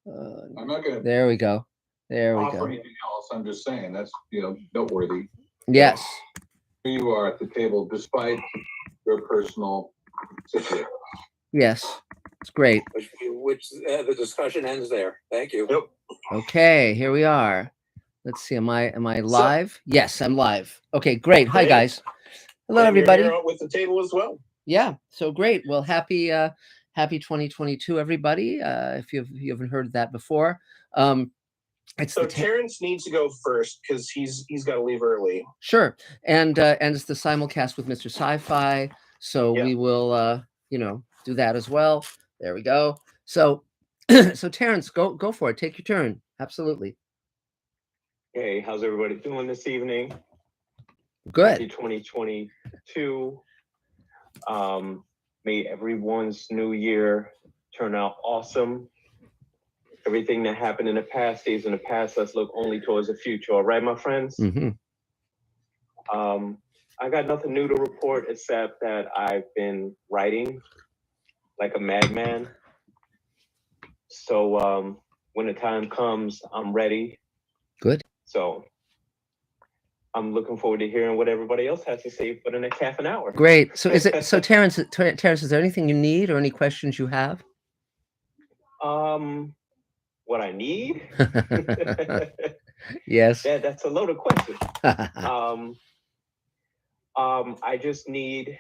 I'm not going to There we go. There we offer go. anything else. I'm just saying that's, noteworthy. Yes. Here you are at the table, despite your personal situation. Yes. It's great. Which the discussion ends there. Thank you. Yep. Okay, here we are. Let's see. Am I live? Yes, I'm live. Okay, great. Hi, Great. guys. Hello, And everybody. you're here with the table as well. Yeah. So great. Well, happy 2022, everybody. If you haven't heard that before, it's So Terrence needs to go first because he's got to leave early. Sure. And it's the simulcast with Mr. Sci-Fi. So we will do that as well. There we go. So so Terrence, go for it. Take your turn. Absolutely. Hey, how's everybody doing this evening? Good. Happy 2022. May everyone's new year turn out awesome. Everything that happened in the past stays in the past. Let's look only towards the future. All right, my friends? Mm-hmm. I got nothing new to report except that I've been writing like a madman. So when the time comes, I'm ready. Good. So I'm looking forward to hearing what everybody else has to say for the next half an hour. Great. So Terrence, is there anything you need or any questions you have? What I need? Yes. That's a loaded question. I just need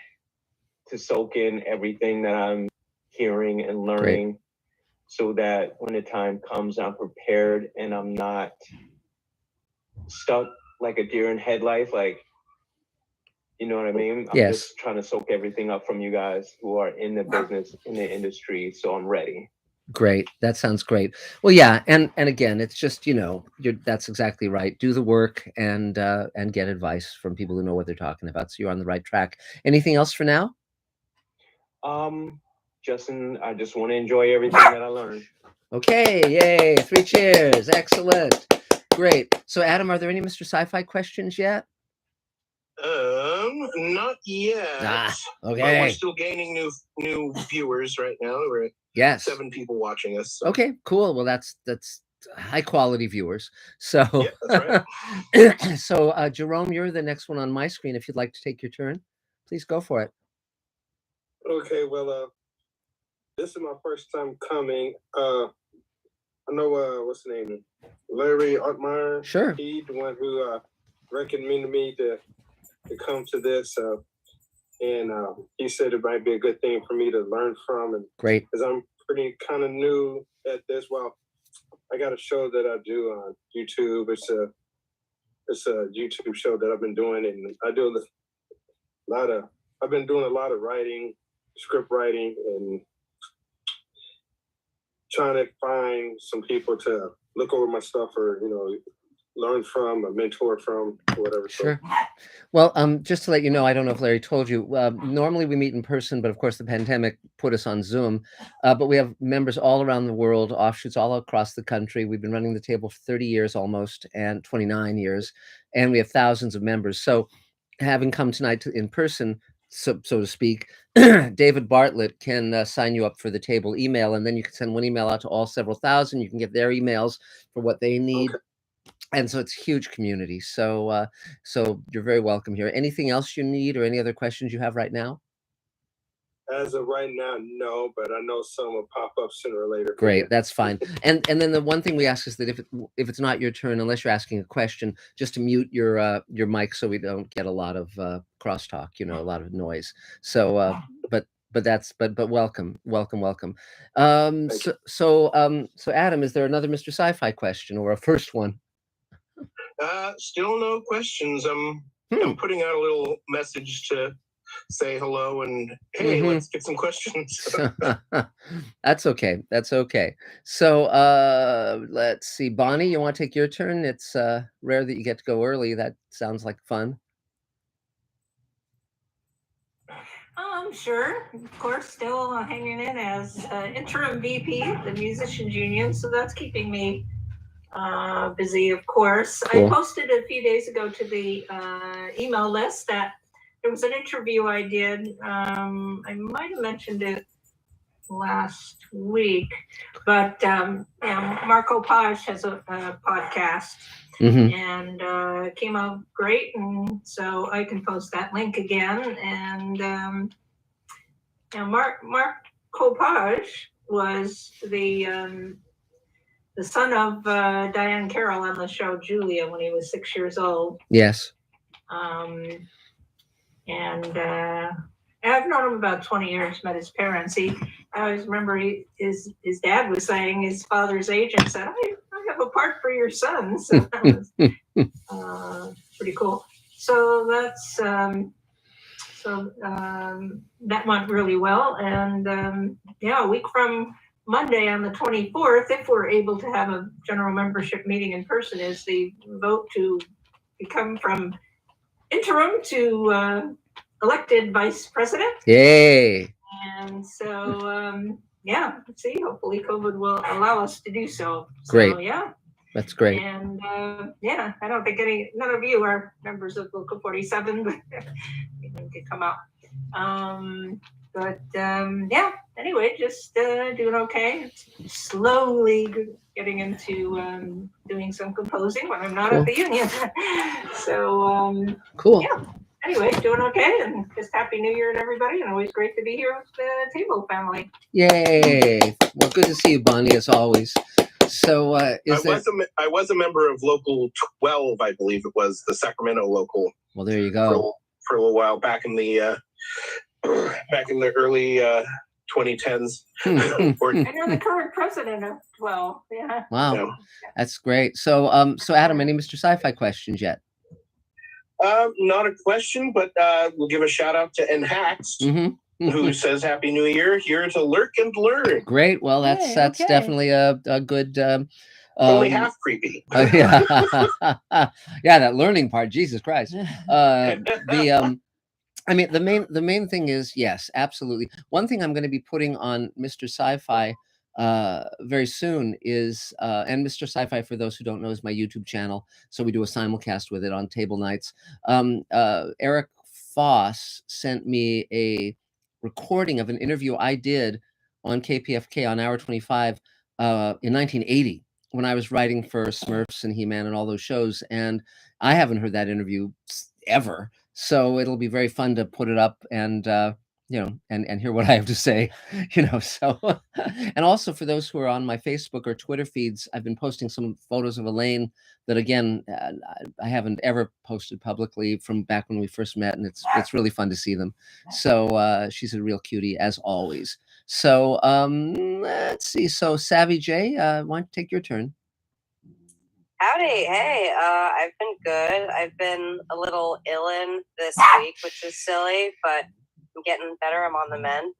to soak in everything that I'm hearing and learning. Great. So that when the time comes, I'm prepared and I'm not stuck like a deer in headlights. Like, you know what I mean? I'm just trying to soak everything up from you guys who are in the business, in the industry. So I'm ready. Great. That sounds great. Well, yeah. And again, it's just, that's exactly right. Do the work and get advice from people who know what they're talking about. So you're on the right track. Anything else for now? Justin, I just want to enjoy everything that I learned. Okay. Yay. 3 cheers. Excellent. Great. So Adam, are there any Mr. Sci-Fi questions yet? Not yet. Okay. But we're still gaining new viewers right now. We're at 7 people watching us. So. Okay, cool. Well, that's high quality viewers. So, yeah, that's right. So, Jerome, you're the next one on my screen. If you'd like to take your turn, please go for it. Okay. Well, this is my first time coming. I know what's the name? Larry Artmeyer. Sure. He's the one who recommended me to come to this, and he said it might be a good thing for me to learn from. And great, because I'm pretty kind of new at this. Well, I got a show that I do on YouTube. It's a YouTube show that I've been doing, and I do I've been doing a lot of writing, script writing, and trying to find some people to look over my stuff or learn from, a mentor from, whatever. Sure. Well, just to let you know, I don't know if Larry told you, normally we meet in person, but of course the pandemic put us on Zoom. But we have members all around the world, offshoots all across the country. We've been running the table for 30 years almost, and 29 years, and we have thousands of members. So having come tonight in person, so to speak, David Bartlett can sign you up for the table email, and then you can send one email out to all several thousand. You can get their emails for what they need. Okay. And so it's a huge community. So so you're very welcome here. Anything else you need or any other questions you have right now? As of right now, no, but I know some will pop up sooner or later. Great, that's fine. And then the one thing we ask is that if it's not your turn, unless you're asking a question, just to mute your mic so we don't get a lot of crosstalk, a lot of noise. So but welcome. So Adam, is there another Mr. Sci-Fi question or a first one? Still no questions. I'm putting out a little message to say hello and hey, let's get some questions. That's okay. So let's see, Bonnie, you want to take your turn? It's rare that you get to go early. That sounds like fun. Sure. Of course, still hanging in as interim VP of the Musicians Union, so that's keeping me busy, of course. Cool. I posted a few days ago to the email list that there was an interview I did. I might have mentioned it last week. But Marco Page has a podcast, and it came out great, and so I can post that link again. And Marco Page was the son of Diane Carroll on the show Julia when he was 6 years old. Yes. And I've known him about 20 years, met his parents. I always remember his dad was saying, his father's agent said, I have a part for your son. So that was pretty cool. So that's, that went really well. And a week from Monday on the 24th, if we're able to have a general membership meeting in person, is the vote to become from interim to elected vice president. Yay. And so, let's see, hopefully COVID will allow us to do so. Great. So, yeah. That's great. And I don't think none of you are members of Local 47, but you can come out. Anyway, just doing okay. Slowly getting into doing some composing when I'm not at the union. So, cool. Yeah. Anyway, doing okay, and just Happy New Year to everybody, and always great to be here with the Table family. Yay! Well, good to see you, Bonnie, as always. So, I was a member of Local 12, I believe it was, the Sacramento local. Well, there you go. For a little while back in the early 2010s. And you're the current president of 12. Yeah. Wow, Yeah. That's great. So, Adam, any Mr. Sci-Fi questions yet? Not a question, but we'll give a shout out to Nhaxed, who says Happy New Year, here to lurk and learn. Great. Well, that's definitely a good. Only half creepy. Yeah, that learning part. Jesus Christ. The main thing is, yes, absolutely. One thing I'm going to be putting on Mr. Sci-Fi very soon is, and Mr. Sci-Fi, for those who don't know, is my YouTube channel. So we do a simulcast with it on table nights. Eric Foss sent me a recording of an interview I did on KPFK on Hour 25 in 1980 when I was writing for Smurfs and He-Man and all those shows. And I haven't heard that interview ever. So it'll be very fun to put it up and, and hear what I have to say, so, and also for those who are on my Facebook or Twitter feeds, I've been posting some photos of Elaine that, again, I haven't ever posted publicly from back when we first met, and it's really fun to see them. So she's a real cutie, as always. So let's see. So Savvy J, why don't you take your turn? Howdy. Hey, I've been good. I've been a little ill this week, which is silly, but I'm getting better. I'm on the mend.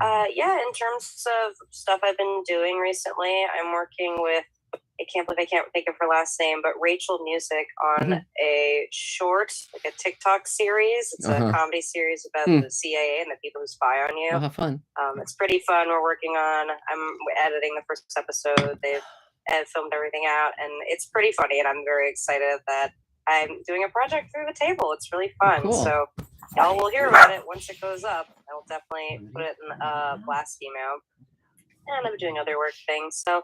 In terms of stuff I've been doing recently, I'm working with, I can't believe I can't think of her last name, but Rachel Music on a short, like a TikTok series. It's a comedy series about the CIA and the people who spy on you. Oh, how fun. It's pretty fun. I'm editing the first episode. They've filmed everything out, and it's pretty funny, and I'm very excited that I'm doing a project through the table. It's really fun. Cool. So y'all will hear about it once it goes up. I will definitely put it in a blast email. And I'm doing other work things. So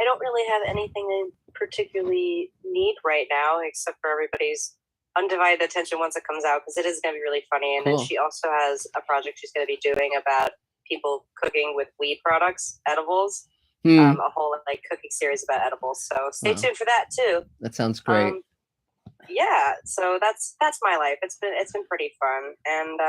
I don't really have anything I particularly need right now, except for everybody's undivided attention once it comes out, because it is going to be really funny. And Cool. then she also has a project she's going to be doing about people cooking with weed products, edibles. A whole cooking series about edibles. So stay tuned for that too. That sounds great. So that's my life. It's been pretty fun, and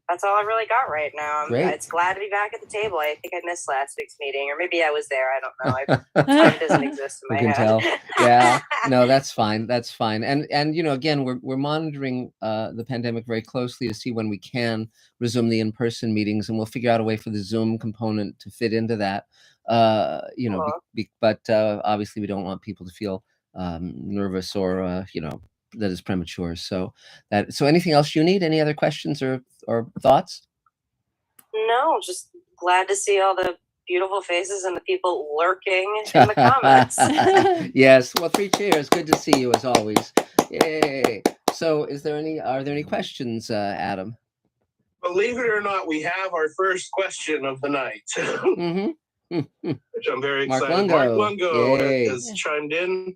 that's all I really got right now. It's glad to be back at the table. I think I missed last week's meeting, or maybe I was there. I don't know. Time doesn't exist in my head. Tell. Yeah, no, that's fine. That's fine. And again, we're monitoring the pandemic very closely to see when we can resume the in-person meetings, and we'll figure out a way for the Zoom component to fit into that. But obviously, we don't want people to feel nervous or that is premature. So anything else you need? Any other questions or thoughts? No, just glad to see all the beautiful faces and the people lurking in the comments. Yes. Well, 3 cheers. Good to see you as always. Yay. So are there any questions, Adam? believe it or not, we have our first question of the night, which I'm very Mark excited. Lungo. Mark Lungo Yay. has chimed in,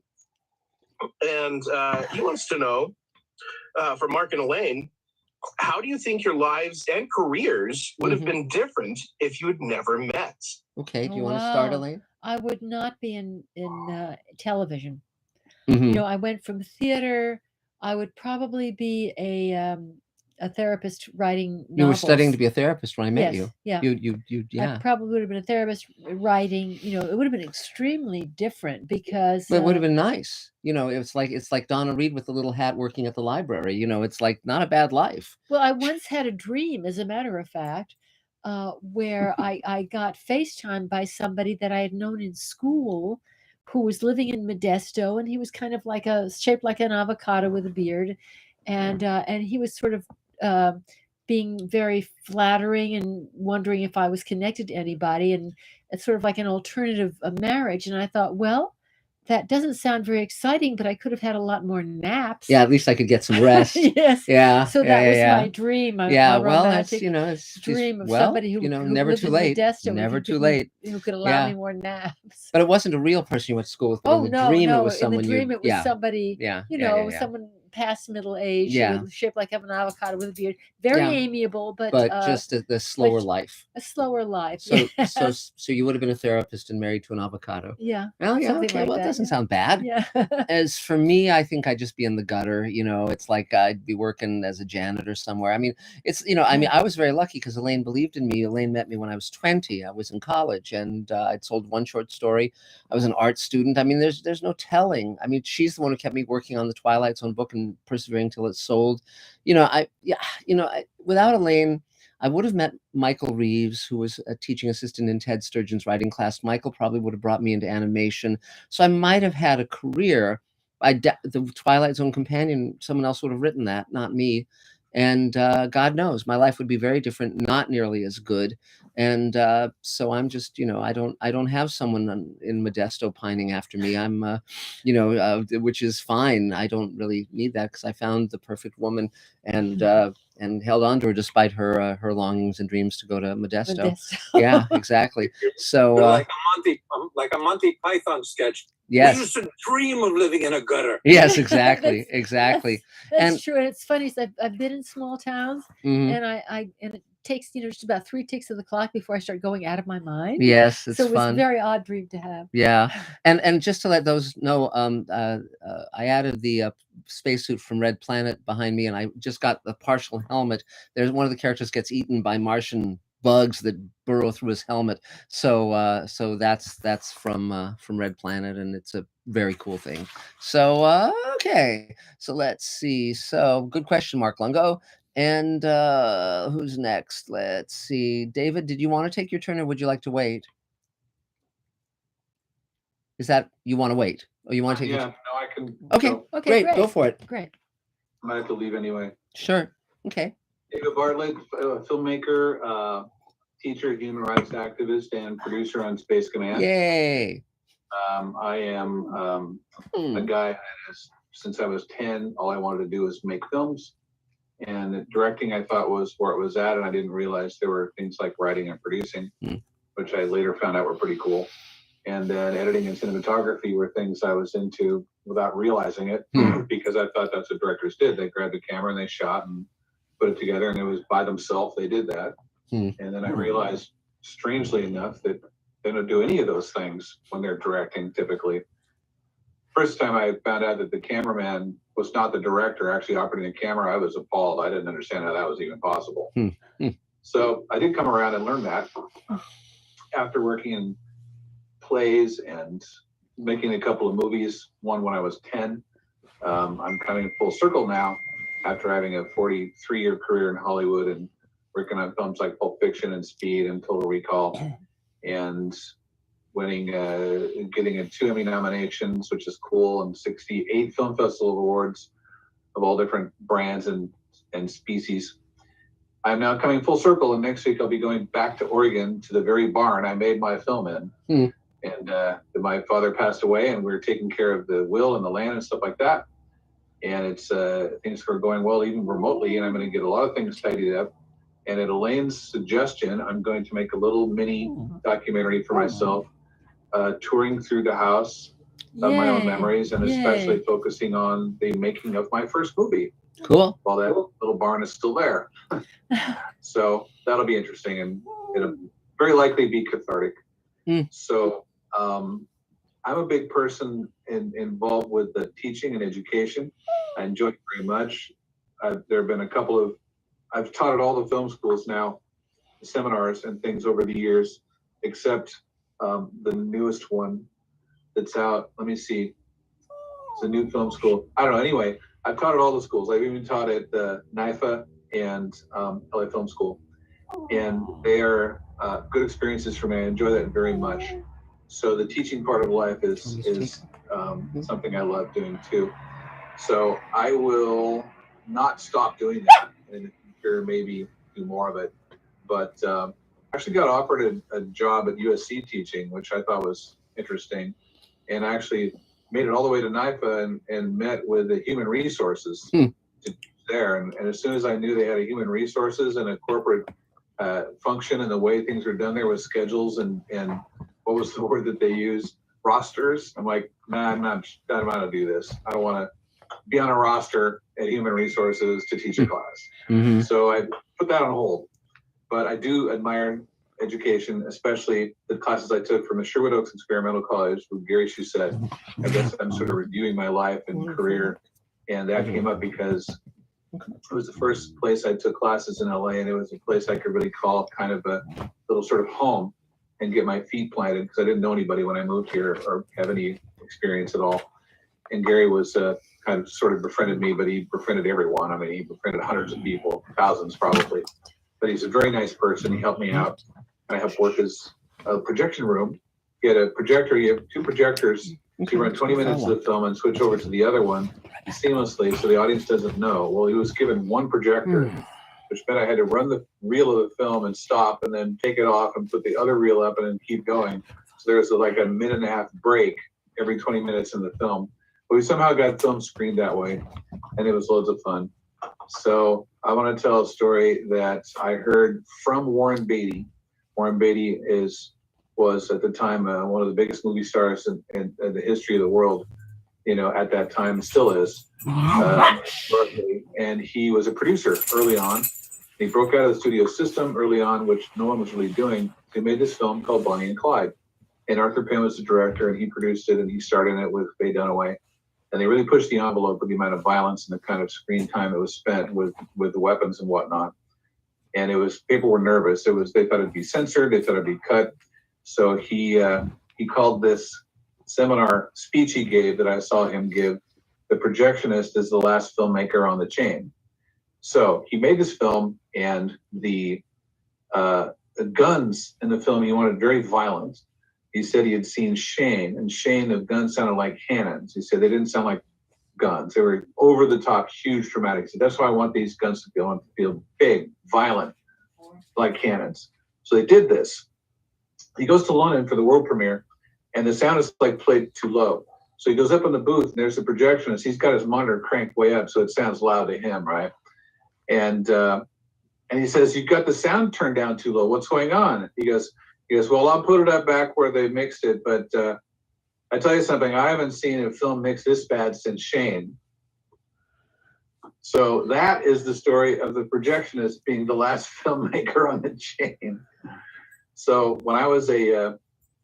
and he wants to know, for Mark and Elaine, how do you think your lives and careers would have been different if you had never met? Okay, do you want to start, Elaine? I would not be in television. Mhm. You know, I went from theater. I would probably be a therapist writing novels. You were studying to be a therapist when I met you. Yeah. You, yeah. I probably would have been a therapist writing. You know, it would have been extremely different because. But it would have been nice. You know, it's like Donna Reed with the little hat working at the library. You know, it's like not a bad life. Well, I once had a dream, as a matter of fact, where I got FaceTimed by somebody that I had known in school who was living in Modesto, and he was kind of like shaped like an avocado with a beard. And he was sort of being very flattering and wondering if I was connected to anybody. And it's sort of like an alternative marriage. And I thought, well, that doesn't sound very exciting, but I could have had a lot more naps. Yeah, at least I could get some rest. Yes. Yeah. So that was my dream. My well, that's romantic it's dream of well, somebody who never lived too in late. Modesto, Never too late. Who could allow me more naps. But it wasn't a real person you went to school with. But Oh in the no, dream no! It was someone in the dream, it was somebody. Someone past middle age, with shaped like an avocado with a beard. Very amiable, but just the slower life. A slower life. So so you would have been a therapist and married to an avocado. Yeah. Oh yeah. Okay. Well, it doesn't sound bad. Yeah. As for me, I think I'd just be in the gutter. You know, it's like I'd be working as a janitor somewhere. I mean, it's I was very lucky because Elaine believed in me. Elaine met me when I was 20. I was in college and I'd sold one short story. I was an art student. I mean, there's no telling. I mean, she's the one who kept me working on the Twilight Zone book and persevering till it sold. Without Elaine, I would have met Michael Reeves, who was a teaching assistant in Ted Sturgeon's writing class. Michael probably would have brought me into animation. So I might have had a career. The Twilight Zone companion, someone else would have written that, not me. And God knows, my life would be very different, not nearly as good. And so I'm just, I don't have someone in Modesto pining after me. I'm, which is fine. I don't really need that because I found the perfect woman and held on to her despite her longings and dreams to go to Modesto. Yeah, exactly. So like a Monty Python sketch. Yes. We used to dream of living in a gutter. Yes, exactly, exactly. That's true, and it's funny. So I've been in small towns, and it takes just about 3 ticks of the clock before I start going out of my mind. Yes, it's so it was fun. a very odd dream to have. Yeah, and just to let those know, I added the spacesuit from Red Planet behind me, and I just got the partial helmet. There's one of the characters gets eaten by Martian bugs that burrow through his helmet. So that's from Red Planet, and it's a very cool thing. So okay, so let's see. So good question, Mark Lungo. And who's next? Let's see. David, did you want to take your turn, or would you like to wait? Is that you want to wait? Or you want to take your turn? No, I can. Okay, okay, great. Go for it. Great. I might have to leave anyway. Sure. Okay. David Bartlett, filmmaker, teacher, human rights activist, and producer on Space Command. Yay. I am a guy that since I was 10, all I wanted to do was make films. And directing, I thought, was where it was at, and I didn't realize there were things like writing and producing, which I later found out were pretty cool. And then editing and cinematography were things I was into without realizing it, because I thought that's what directors did. They grabbed the camera and they shot and put it together, and it was by themselves they did that. And then I realized, strangely enough, that they don't do any of those things when they're directing typically. First time I found out that the cameraman was not the director actually operating the camera, I was appalled. I didn't understand how that was even possible. So I did come around and learn that after working in plays and making a couple of movies, one when I was 10. I'm coming full circle now after having a 43-year career in Hollywood and working on films like Pulp Fiction and Speed and Total Recall, and winning, getting 2 Emmy nominations, which is cool, and 68 Film Festival awards of all different brands and species. I'm now coming full circle, and next week I'll be going back to Oregon to the very barn I made my film in. And my father passed away, and we were taking care of the will and the land and stuff like that. And it's things are going well, even remotely, and I'm going to get a lot of things tidied up. And at Elaine's suggestion, I'm going to make a little mini documentary for myself, touring through the house of my own memories, and especially focusing on the making of my first movie. Cool. While that little barn is still there. So that'll be interesting, and it'll very likely be cathartic. So I'm a big person involved with the teaching and education. I enjoy it very much. There have been a couple of, I've taught at all the film schools now, seminars and things over the years, except the newest one that's out. Let me see. It's a new film school. I don't know. Anyway, I've taught at all the schools. I've even taught at NIFA and LA Film School. And they are good experiences for me. I enjoy that very much. So the teaching part of life is something I love doing too. So I will not stop doing that in the future, maybe do more of it. But I actually got offered a job at USC teaching, which I thought was interesting. And I actually made it all the way to NIFA and met with the human resources there. And as soon as I knew they had a human resources and a corporate function, and the way things are done there with schedules and what was the word that they used? Rosters. I'm like, nah, I'm not to do this. I don't want to be on a roster at human resources to teach a class. So I put that on hold. But I do admire education, especially the classes I took from the Sherwood Oaks Experimental College with Gary Shusett. I guess I'm sort of reviewing my life and career, and that came up because it was the first place I took classes in LA, and it was a place I could really call kind of a little sort of home and get my feet planted, because I didn't know anybody when I moved here or have any experience at all. And Gary was kind of sort of befriended me, but he befriended everyone. I mean, he befriended hundreds of people, thousands probably. But he's a very nice person. He helped me out. And I helped work his projection room. He had a projector. You have two projectors. So you run 20 minutes of the film and switch over to the other one seamlessly, so the audience doesn't know. Well, he was given one projector, which meant I had to run the reel of the film and stop, and then take it off and put the other reel up and then keep going. So there was like a minute and a half break every 20 minutes in the film. But we somehow got film screened that way, and it was loads of fun. So I want to tell a story that I heard from Warren Beatty. Warren Beatty was at the time one of the biggest movie stars in the history of the world, you know, at that time, still is. And he was a producer early on. He broke out of the studio system early on, which no one was really doing. He made this film called Bonnie and Clyde. And Arthur Penn was the director, and he produced it, and he starred in it with Faye Dunaway. And they really pushed the envelope with the amount of violence and the kind of screen time that was spent with the weapons and whatnot. And people were nervous. They thought it'd be censored, they thought it'd be cut. So he called this seminar speech he gave, that I saw him give, "The Projectionist is the last filmmaker on the chain." So he made this film, and the guns in the film he wanted very violent. He said he had seen Shane, and Shane, the guns sounded like cannons. He said they didn't sound like guns. They were over the top, huge, dramatic. So that's why I want these guns to feel big, violent, like cannons. So they did this. He goes to London for the world premiere, and the sound is like played too low. So he goes up in the booth, and there's a projectionist. He's got his monitor cranked way up so it sounds loud to him, right? And he says, "You've got the sound turned down too low. What's going on?" He goes, "Well, I'll put it up back where they mixed it, but I tell you something, I haven't seen a film mixed this bad since Shane." So that is the story of the projectionist being the last filmmaker on the chain. So when I was a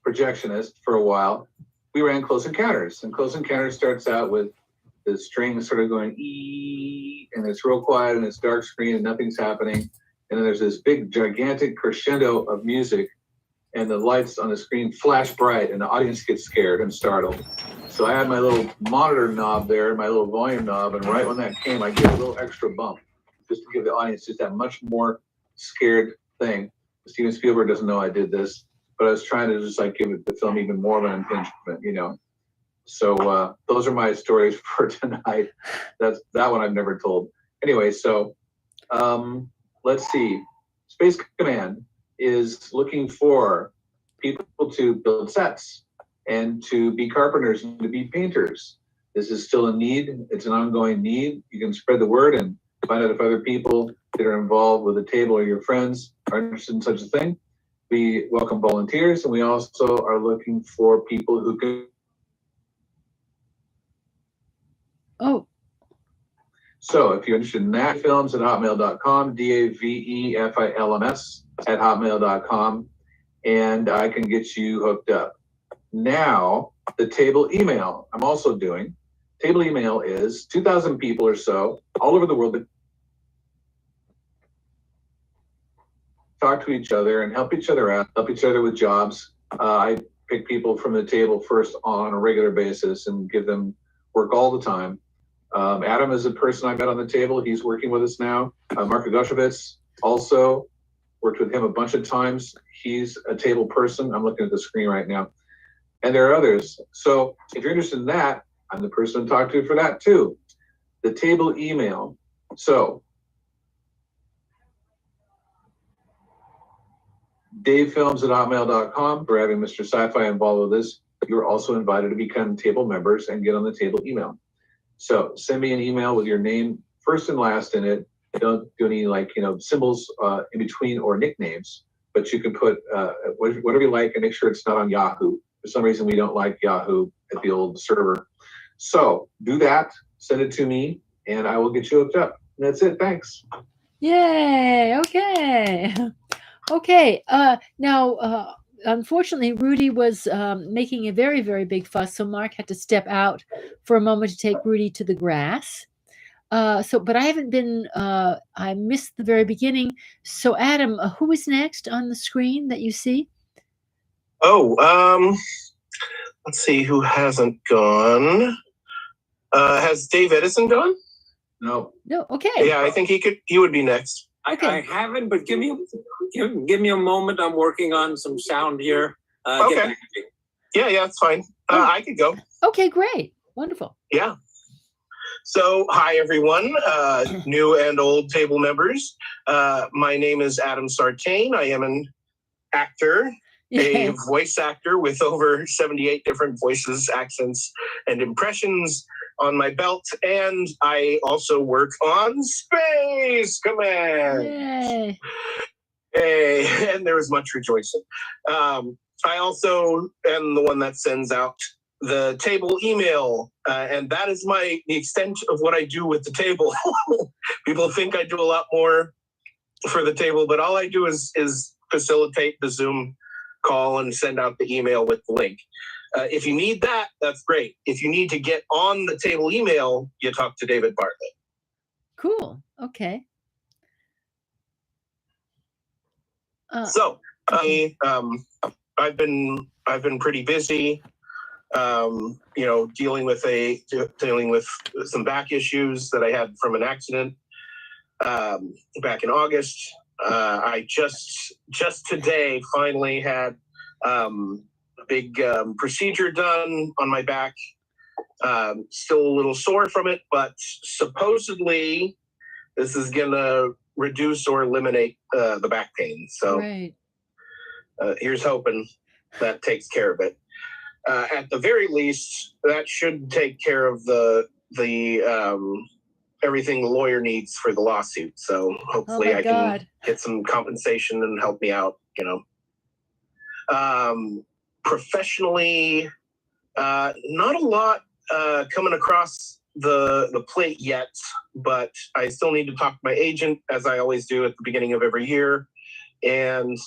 projectionist for a while, we ran Close Encounters, and Close Encounters starts out with the string sort of going ee, and it's real quiet, and it's dark screen, and nothing's happening. And then there's this big, gigantic crescendo of music, and the lights on the screen flash bright, and the audience gets scared and startled. So I had my little monitor knob there, my little volume knob, and right when that came, I gave a little extra bump, just to give the audience just that much more scared thing. Steven Spielberg doesn't know I did this, but I was trying to just like give the film even more of an impingement, you know. So those are my stories for tonight. That one I've never told. Anyway, so let's see. Space Command is looking for people to build sets and to be carpenters and to be painters. This is still a need. It's an ongoing need. You can spread the word and find out if other people that are involved with the table or your friends are interested in such a thing, we welcome volunteers, and we also are looking for people who can. Oh, So if you're interested in that, davefilms@hotmail.com, davefilms@hotmail.com, and I can get you hooked up. Now, the table email I'm also doing. Table email is 2,000 people or so all over the world that talk to each other and help each other out, help each other with jobs. I pick people from the table first on a regular basis and give them work all the time. Adam is a person I met on the table. He's working with us now. Mark Agoshovitz also worked with him a bunch of times. He's a table person. I'm looking at the screen right now. And there are others. So if you're interested in that, I'm the person to talk to for that too. The table email. So davefilms@hotmail.com. For having Mr. Sci-Fi involved with this, you're also invited to become table members and get on the table email. So send me an email with your name, first and last in it. Don't do any symbols in between or nicknames, but you can put whatever you like and make sure it's not on Yahoo. For some reason, we don't like Yahoo at the old server. So do that, send it to me, and I will get you hooked up. And that's it. Thanks. yay. Okay. Okay. Now, unfortunately, Rudy was making a very, very big fuss, so Mark had to step out for a moment to take Rudy to the grass. But I haven't been, I missed the very beginning. So, Adam, who is next on the screen that you see? Oh, let's see who hasn't gone. Has Dave Edison gone? No. No. Okay. Yeah, I think he would be next. Okay. I haven't, but give me a moment. I'm working on some sound here. Get Okay. back to me. Yeah, it's fine. I could go. Okay, great. Wonderful. Yeah. So, hi everyone, new and old table members. My name is Adam Sartain. I am an actor, a voice actor with over 78 different voices, accents, and impressions on my belt. And I also work on Space Command. Yay. Hey, and there was much rejoicing. I also am the one that sends out the table email, and that is the extent of what I do with the table. People think I do a lot more for the table, but all I do is facilitate the Zoom call and send out the email with the link. If you need that, that's great. If you need to get on the table email, you talk to David Bartlett. Cool. Okay. So I've been pretty busy. Dealing with some back issues that I had from an accident back in August. I just today finally had a big procedure done on my back. Still a little sore from it, but supposedly this is gonna reduce or eliminate the back pain. So here's hoping that takes care of it. At the very least, that should take care of the everything the lawyer needs for the lawsuit. So hopefully I can get some compensation and help me out, Professionally, not a lot coming across the plate yet, but I still need to talk to my agent, as I always do at the beginning of every year. And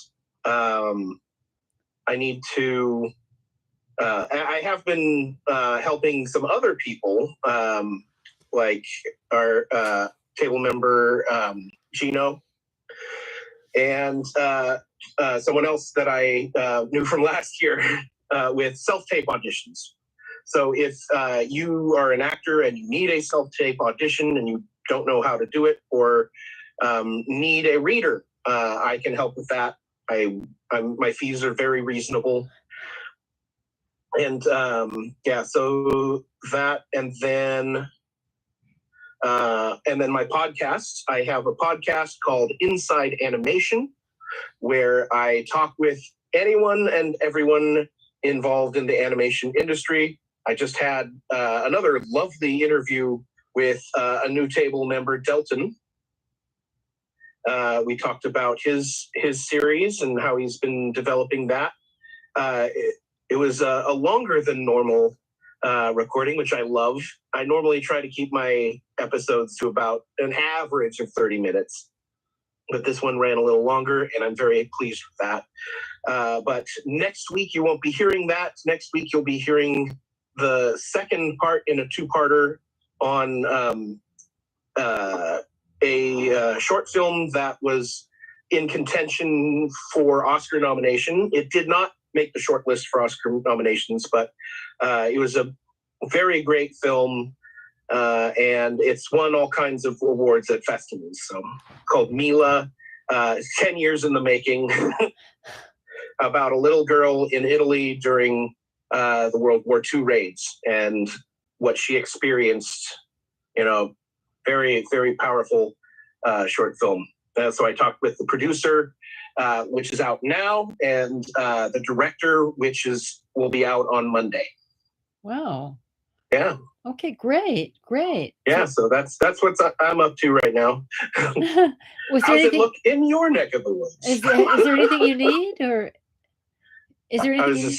I need to I have been helping some other people, like our table member, Gino, and someone else that I knew from last year with self-tape auditions. So if you are an actor and you need a self-tape audition and you don't know how to do it, or need a reader, I can help with that. My fees are very reasonable. And so that, and then my podcast. I have a podcast called Inside Animation, where I talk with anyone and everyone involved in the animation industry. I just had another lovely interview with a new table member, Delton. We talked about his series and how he's been developing that. It was a longer than normal recording, which I love. I normally try to keep my episodes to about an average of 30 minutes, but this one ran a little longer, and I'm very pleased with that. But next week, you won't be hearing that. Next week, you'll be hearing the second part in a two-parter on a short film that was in contention for Oscar nomination. It did not make the short list for Oscar nominations, but it was a very great film, and it's won all kinds of awards at festivals. So, called Mila, 10 years in the making, about a little girl in Italy during the World War II raids and what she experienced. Very, very powerful short film. So I talked with the producer, which is out now, and the director, which will be out on Monday. Wow. Yeah. Okay, great. Yeah, so that's what I'm up to right now. How's it look in your neck of the woods? Is there anything you need, or is there anything?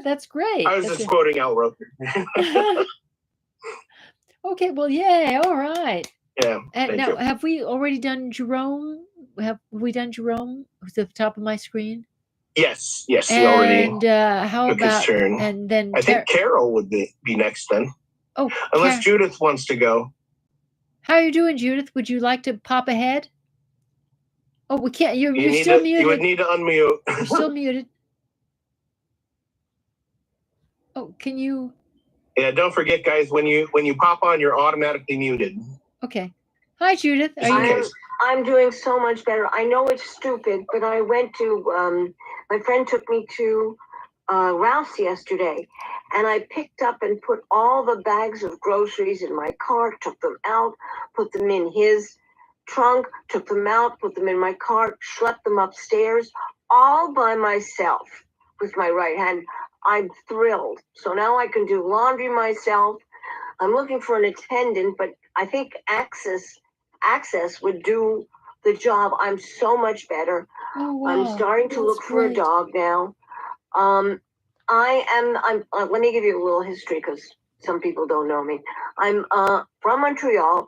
That's great. I was just quoting Al Roker. Okay, well, yay, all right. Yeah. And now, have we already done Jerome? Have we done Jerome? Who's at the top of my screen? Yes, he already. And how took about? his turn. And then I think Carol would be next then. Oh, unless Judith wants to go. How are you doing, Judith? Would you like to pop ahead? Oh, we can't. You're still muted. You would need to unmute. You're still muted. Oh, can you? Yeah, don't forget, guys. When you pop on, you're automatically muted. Okay. Hi, Judith. I'm doing so much better. I know it's stupid, but I went to my friend took me to Ralph's yesterday, and I picked up and put all the bags of groceries in my cart, took them out, put them in his trunk, took them out, put them in my cart, schlepped them upstairs, all by myself with my right hand. I'm thrilled. So now I can do laundry myself. I'm looking for an attendant, but I think Access would do the job. I'm so much better. Oh, wow. I'm starting to look for a dog now. I'm let me give you a little history because some people don't know me. I'm from Montreal.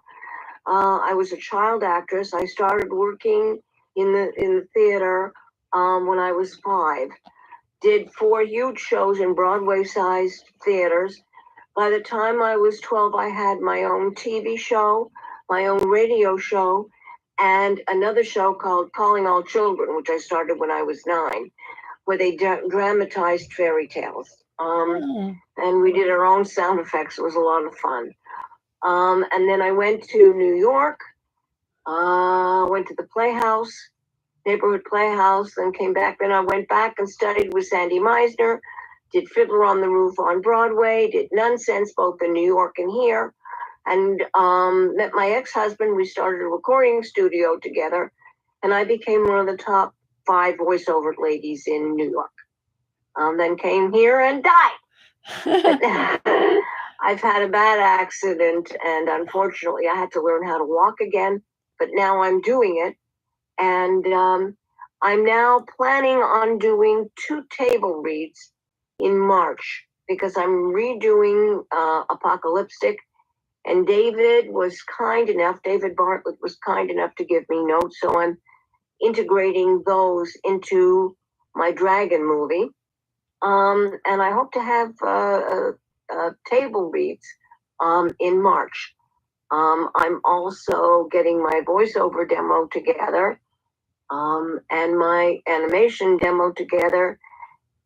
I was a child actress. I started working in the theater when I was 5. Did 4 huge shows in Broadway-sized theaters. By the time I was 12, I had my own TV show, my own radio show, and another show called Calling All Children, which I started when I was 9, where they dramatized fairy tales. And we did our own sound effects. It was a lot of fun. And then I went to New York, went to the Playhouse, neighborhood playhouse, then came back. Then I went back and studied with Sandy Meisner, did Fiddler on the Roof on Broadway, did Nonsense both in New York and here, and met my ex-husband. We started a recording studio together, and I became one of the top 5 voiceover ladies in New York. Then came here and died. I've had a bad accident, and unfortunately I had to learn how to walk again, but now I'm doing it. And I'm now planning on doing 2 table reads in March because I'm redoing Apocalyptic. And David Bartlett was kind enough to give me notes. So I'm integrating those into my dragon movie. And I hope to have table reads in March. I'm also getting my voiceover demo together. And my animation demo together,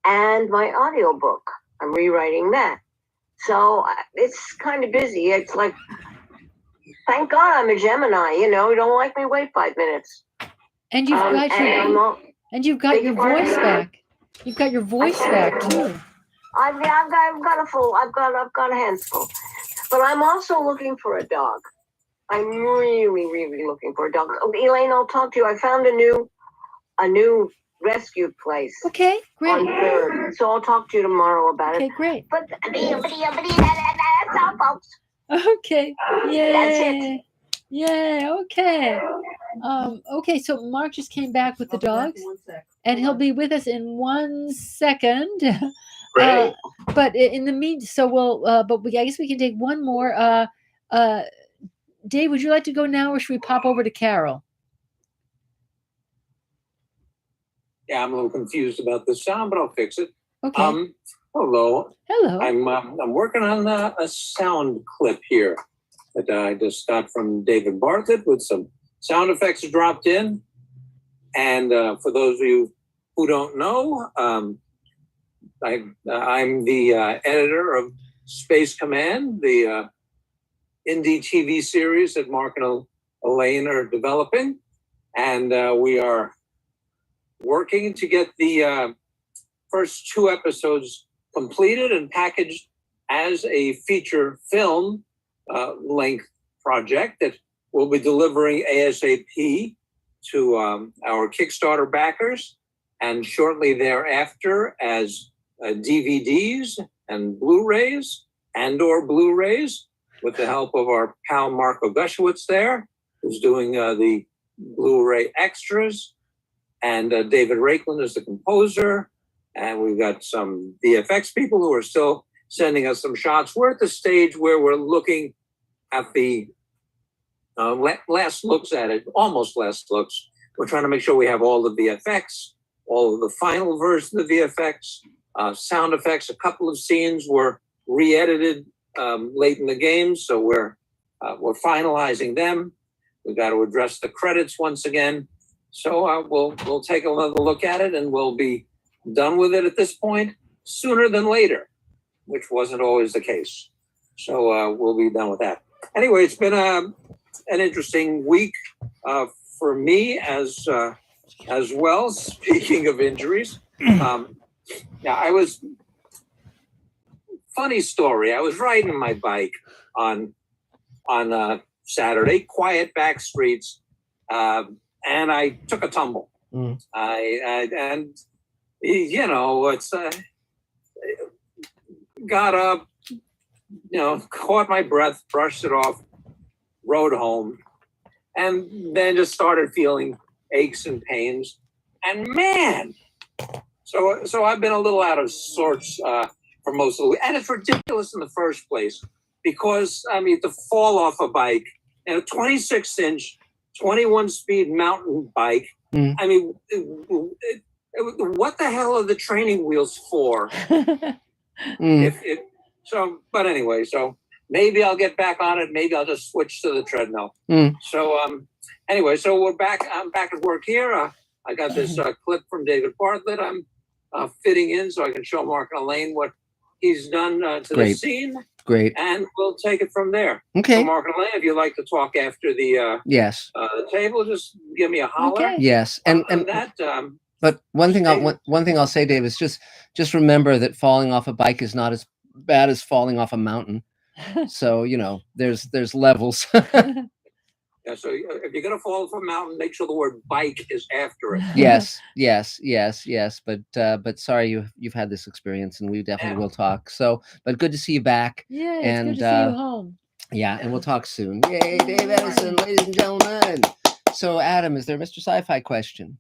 and my audiobook. I'm rewriting that. So it's kind of busy. It's like, thank God I'm a Gemini, you don't like me, wait 5 minutes. And you've got your voice back. You've got your voice back too. I've got a handful. But I'm also looking for a dog. I'm really, really looking for a dog. Oh, Elaine, I'll talk to you. I found a new rescue place. Okay, great. On 3rd. So I'll talk to you tomorrow about it. Okay, great. But that's all, folks. Okay. Yay. That's it. Yay. Okay. Okay, so Mark just came back with the dogs, and he'll be with us in 1 second. Great. But in the meantime, so we'll. I guess we can take one more. Dave, would you like to go now, or should we pop over to Carol? Yeah, I'm a little confused about the sound, but I'll fix it. Okay. Hello. Hello. I'm working on a sound clip here that I just got from David Bartlett with some sound effects dropped in. And for those of you who don't know, I'm the editor of Space Command, the indie TV series that Mark and Elaine are developing. And we are working to get the first 2 episodes completed and packaged as a feature film length project that we'll be delivering ASAP to our Kickstarter backers, and shortly thereafter as DVDs and Blu-rays and/or Blu-rays with the help of our pal Marco Gushewitz there, who's doing the Blu-ray extras, and David Rakeland is the composer, and we've got some VFX people who are still sending us some shots. We're at the stage where we're looking at the last looks at it, almost last looks. We're trying to make sure we have all the VFX, all of the final version of the VFX, sound effects. A couple of scenes were re-edited late in the game, so we're finalizing them. We've got to address the credits once again. So we'll take another look at it, and we'll be done with it at this point sooner than later, which wasn't always the case. So we'll be done with that. Anyway, it's been an interesting week for me as well. Speaking of injuries, funny story. I was riding my bike on Saturday, quiet back streets, and I took a tumble. And you know, it's got up, caught my breath, brushed it off, rode home, and then just started feeling aches and pains. And man, so I've been a little out of sorts for most of the week. And it's ridiculous in the first place because, I mean, to fall off a bike, and a 26-inch, 21-speed mountain bike, I mean, what the hell are the training wheels for? But anyway, so maybe I'll get back on it. Maybe I'll just switch to the treadmill. So anyway, so we're back. I'm back at work here. I got this clip from David Bartlett. I'm fitting in so I can show Mark and Elaine what he's done to the scene. Great. And we'll take it from there. Okay. So Mark and Elaine, if you'd like to talk after the the table, just give me a holler. Okay. Yes. And that. But one thing I'll say, Dave, is just remember that falling off a bike is not as bad as falling off a mountain. So there's levels. Yeah, so if you're gonna fall off a mountain, make sure the word bike is after it. Yes. But sorry you've had this experience, and we definitely will talk. So, but good to see you back. Yeah, it's good to see you home. Yeah, and we'll talk soon. Yay, Dave Edison, ladies and gentlemen. So, Adam, is there a Mr. Sci-Fi question?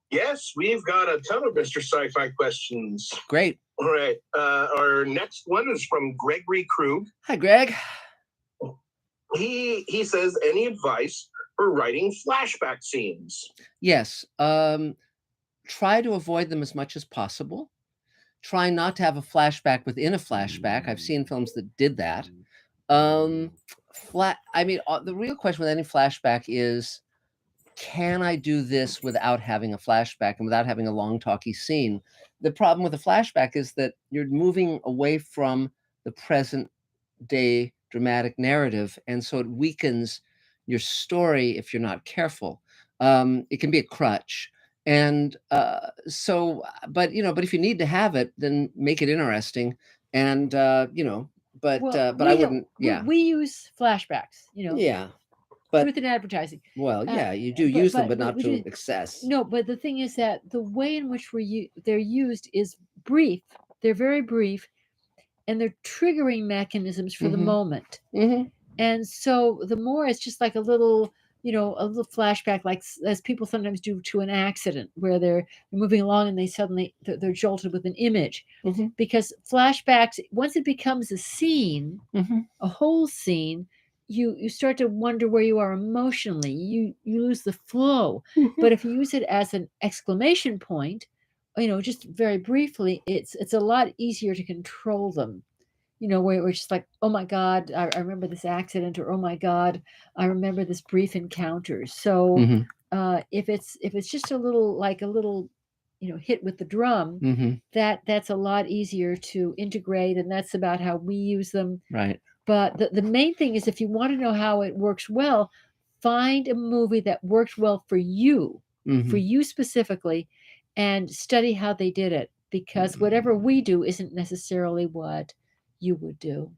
Yes, we've got a ton of Mr. Sci-Fi questions. Great. All right. Our next one is from Gregory Krug. Hi, Greg. He says, any advice for writing flashback scenes? Yes. Try to avoid them as much as possible. Try not to have a flashback within a flashback. I've seen films that did that. The real question with any flashback is, can I do this without having a flashback and without having a long talky scene? The problem with a flashback is that you're moving away from the present day dramatic narrative, and so it weakens your story if you're not careful. It can be a crutch, and but if you need to have it, then make it interesting, and I wouldn't. We use flashbacks, but truth in advertising. Well, you do use them, but not to excess. No, but the thing is that the way in which they're used is brief. They're very brief, and they're triggering mechanisms for the moment. And so the more it's just like a little you know, a little flashback, like as people sometimes do to an accident where they're moving along and they suddenly they're jolted with an image. Because flashbacks, once it becomes a scene, a whole scene, you start to wonder where you are emotionally. You lose the flow. But if you use it as an exclamation point, you know, just very briefly, it's a lot easier to control them. You know, where we're just like, oh my God, I remember this accident, or oh my God, I remember this brief encounter. So if it's just a little, like a little, you know, hit with the drum, that's a lot easier to integrate, and that's about how we use them. Right. But the main thing is, if you want to know how it works well, find a movie that worked well for you specifically, and study how they did it, because whatever we do isn't necessarily what you would do.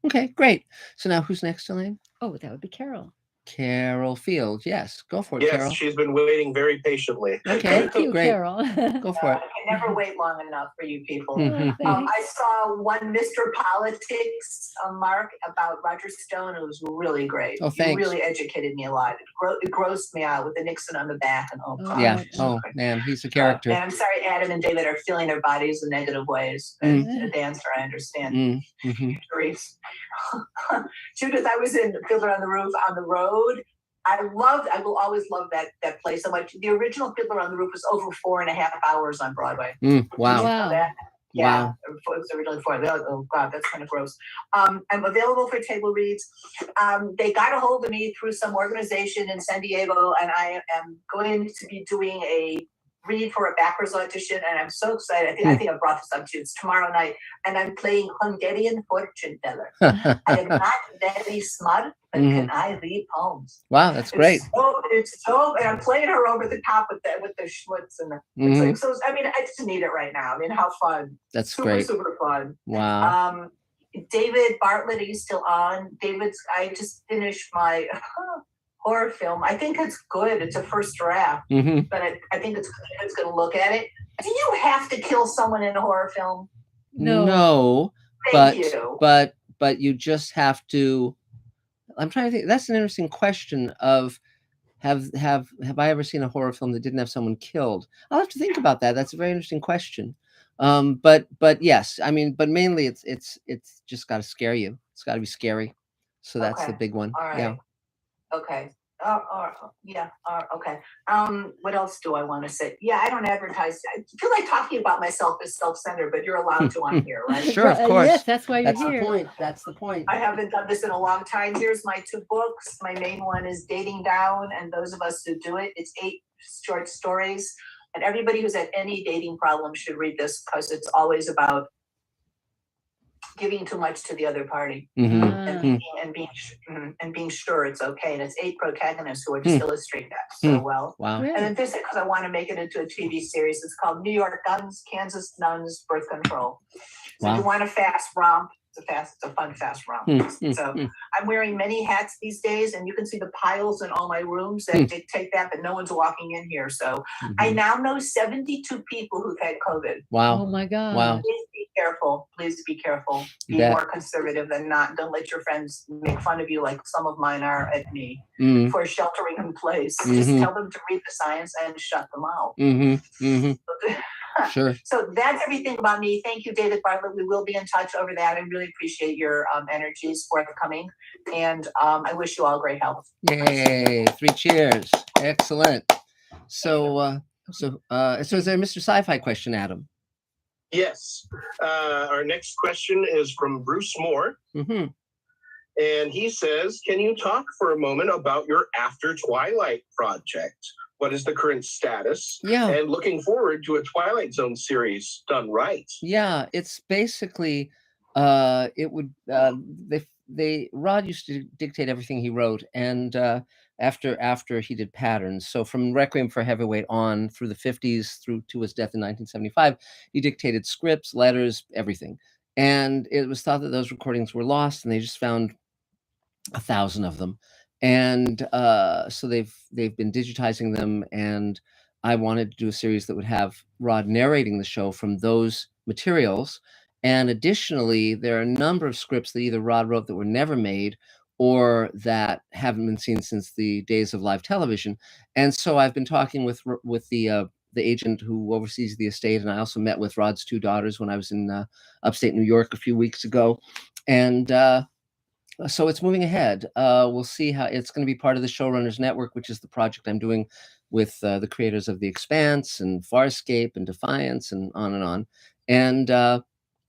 Okay, great. So now who's next, Elaine? Oh, that would be Carol. Carol Field. Yes, go for it, Yes, Carol. she's been waiting very patiently. Okay, Thank you, great. Carol. Go for it. I can never wait long enough for you people. Thanks. I saw one Mr. Politics, Mark, about Roger Stone. It was really great. Oh, thanks. You really educated me a lot. It grossed me out with the Nixon on the back. And God, Yeah. it was Oh, great. man, he's a character. And I'm sorry, Adam and David are feeling their bodies in negative ways. As a dancer, I understand. Judith, I was in Fiddler on the Roof on the road. I will always love that play so much. The original Fiddler on the Roof was over 4.5 hours on Broadway. Wow. Yeah, it was originally 4. Oh God, that's kind of gross. I'm available for table reads. They got a hold of me through some organization in San Diego, and I am going to be doing a read for a backers audition, and I'm so excited. I think I brought this up too. It's tomorrow night, and I'm playing Hungarian fortune teller. I am not very smart, but can I read poems? Wow, that's great. It's so, and I'm playing her over the top with the schmutz and it's like, so. I mean, I just need it right now. I mean, how fun! That's super, great. super fun. Wow. David Bartlett, are you still on? I just finished my horror film. I think it's good. It's a first draft, but I think it's going to look at it. Do you have to kill someone in a horror film? No, Thank you. but you just have to. I'm trying to think. That's an interesting question. Of have I ever seen a horror film that didn't have someone killed? I'll have to think about that. That's a very interesting question. But yes, I mean, but mainly it's just got to scare you. It's got to be scary. So that's the big one. All right. Yeah. Okay. Okay. What else do I want to say? Yeah, I don't advertise. I feel like talking about myself is self-centered, but you're allowed to on here, right? Sure, of course. Yes, that's why you're here. The point. That's the point. I haven't done this in a long time. Here's my 2 books. My main one is Dating Down, and those of us who do it, it's 8 short stories. And everybody who's had any dating problem should read this, because it's always about giving too much to the other party and being sure it's okay. And it's 8 protagonists who are just illustrate that so well. Wow. And then this, because I want to make it into a TV series. It's called New York Guns, Kansas Nuns, Birth Control. So if you want a fast romp, it's a fun, fast romp. So I'm wearing many hats these days, and you can see the piles in all my rooms that dictate that, but no one's walking in here. So I now know 72 people who've had COVID. Wow. Oh my God. Wow. Please be careful. Please be careful. Be more conservative than not. Don't let your friends make fun of you like some of mine are at me for sheltering in place. Just tell them to read the science and shut them out. Sure. So that's everything about me. Thank you, David Bartlett. We will be in touch over that. I really appreciate your energies forthcoming, and I wish you all great health. Yay! 3 cheers. Excellent. So is there a Mr. Sci-Fi question, Adam? Yes. Our next question is from Bruce Moore. And he says, can you talk for a moment about your After Twilight project? What is the current status? Yeah. And looking forward to a Twilight Zone series done right. Yeah, it's basically it would Rod used to dictate everything he wrote, and after he did patterns. So from Requiem for Heavyweight on through the 50s through to his death in 1975, he dictated scripts, letters, everything. And it was thought that those recordings were lost, and they just found 1,000 of them. And so they've been digitizing them, and I wanted to do a series that would have Rod narrating the show from those materials. And additionally, there are a number of scripts that either Rod wrote that were never made, or that haven't been seen since the days of live television. And so I've been talking with the agent who oversees the estate, and I also met with Rod's two daughters when I was in upstate New York a few weeks ago, and so it's moving ahead. We'll see how it's going to be part of the Showrunners Network, which is the project I'm doing with the creators of The Expanse and Farscape and Defiance and on. And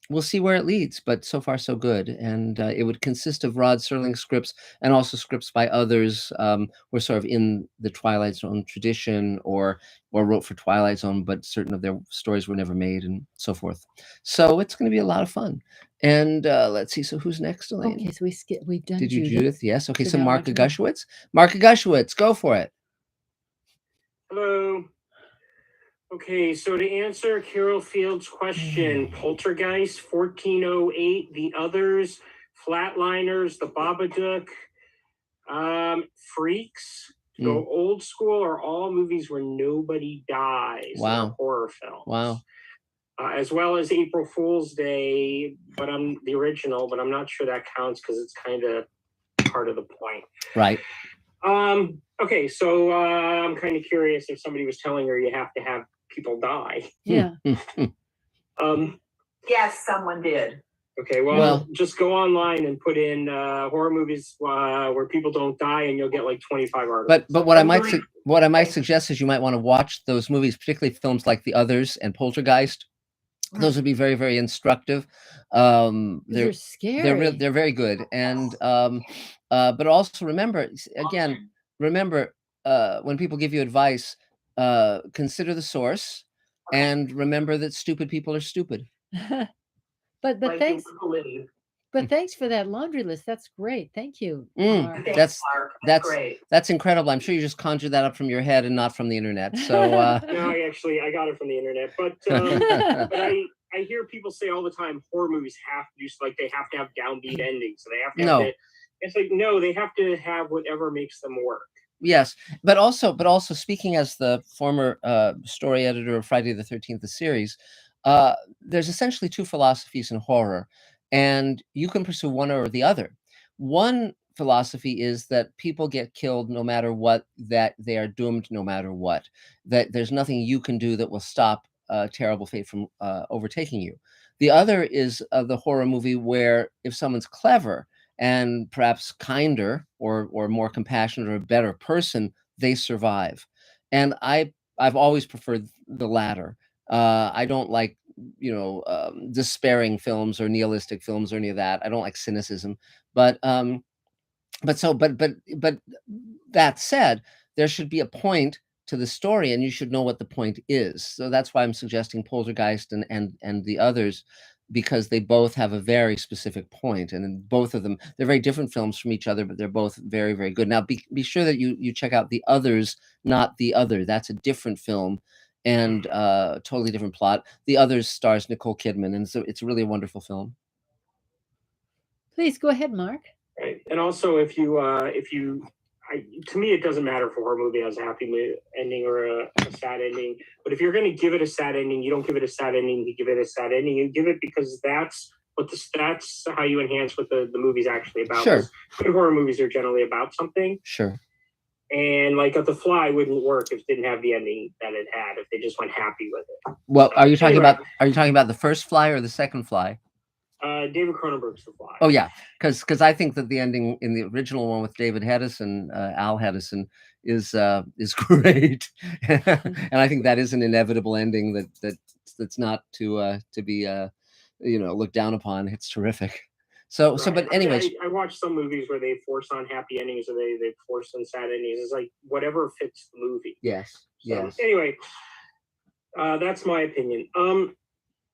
we'll see where it leads, but so far so good. And it would consist of Rod Serling scripts and also scripts by others who are sort of in the Twilight Zone tradition or wrote for Twilight Zone, but certain of their stories were never made and so forth. So it's going to be a lot of fun. And let's see. So who's next, Elaine? Okay, so we've done Did you, Judith? Yes. Okay, so now Mark on to Mark. Gushowitz. Mark Gushowitz, go for it. Hello. Okay, so to answer Carol Field's question, Poltergeist, 1408, The Others, Flatliners, The Babadook, Freaks, go old school, are all movies where nobody dies. Wow. Horror films. Wow. As well as April Fool's Day, but I'm the original, but I'm not sure that counts because it's kind of part of the point. Right. Okay, so I'm kind of curious if somebody was telling her you have to have people die. Yeah. Yes, someone did. Okay, well, just go online and put in horror movies where people don't die, and you'll get like 25 articles. But what I might suggest is you might want to watch those movies, particularly films like The Others and Poltergeist. Those would be very, very instructive. They're scary. They're very good. And but also remember when people give you advice, consider the source and remember that stupid people are stupid. But thanks for that laundry list. That's great. Thank you. Mark. That's great. That's incredible. I'm sure you just conjured that up from your head and not from the internet. So no, I got it from the internet. But but I hear people say all the time horror movies have to do like they have to have downbeat endings. So they have to it's like no, they have to have whatever makes them work. Yes, but also speaking as the former story editor of Friday the 13th, the series, there's essentially two philosophies in horror, and you can pursue one or the other. One philosophy is that people get killed no matter what, that they are doomed no matter what, that there's nothing you can do that will stop terrible fate from overtaking you. The other is the horror movie where if someone's clever and perhaps kinder or more compassionate or a better person, they survive. And I've always preferred the latter. I don't like, despairing films or nihilistic films or any of that. I don't like cynicism. But that said, there should be a point to the story, and you should know what the point is. So that's why I'm suggesting Poltergeist and The Others, because they both have a very specific point, and in both of them, they're very different films from each other, but they're both very, very good. Now, be sure that you check out The Others, not The Other. That's a different film and totally different plot. The Others stars Nicole Kidman, and so it's really a wonderful film. Please go ahead, Mark. Right, and also if you to me, it doesn't matter if a horror movie has a happy ending or a sad ending. But if you're going to give it a sad ending, you don't give it a sad ending. You give it a sad ending. You give it because that's how you enhance what the movie's actually about. Sure. Good horror movies are generally about something. Sure. And like The Fly wouldn't work if it didn't have the ending that it had. If they just went happy with it. Well, are you talking about the first Fly or the second Fly? David Cronenberg's The Fly. Oh yeah, because I think that the ending in the original one with David Hedison, Al Hedison, is great, and I think that is an inevitable ending that's not to be looked down upon. It's terrific. So but anyways, I watch some movies where they force on happy endings or they force on sad endings. It's like whatever fits the movie. Yes. Yes. Anyway, that's my opinion.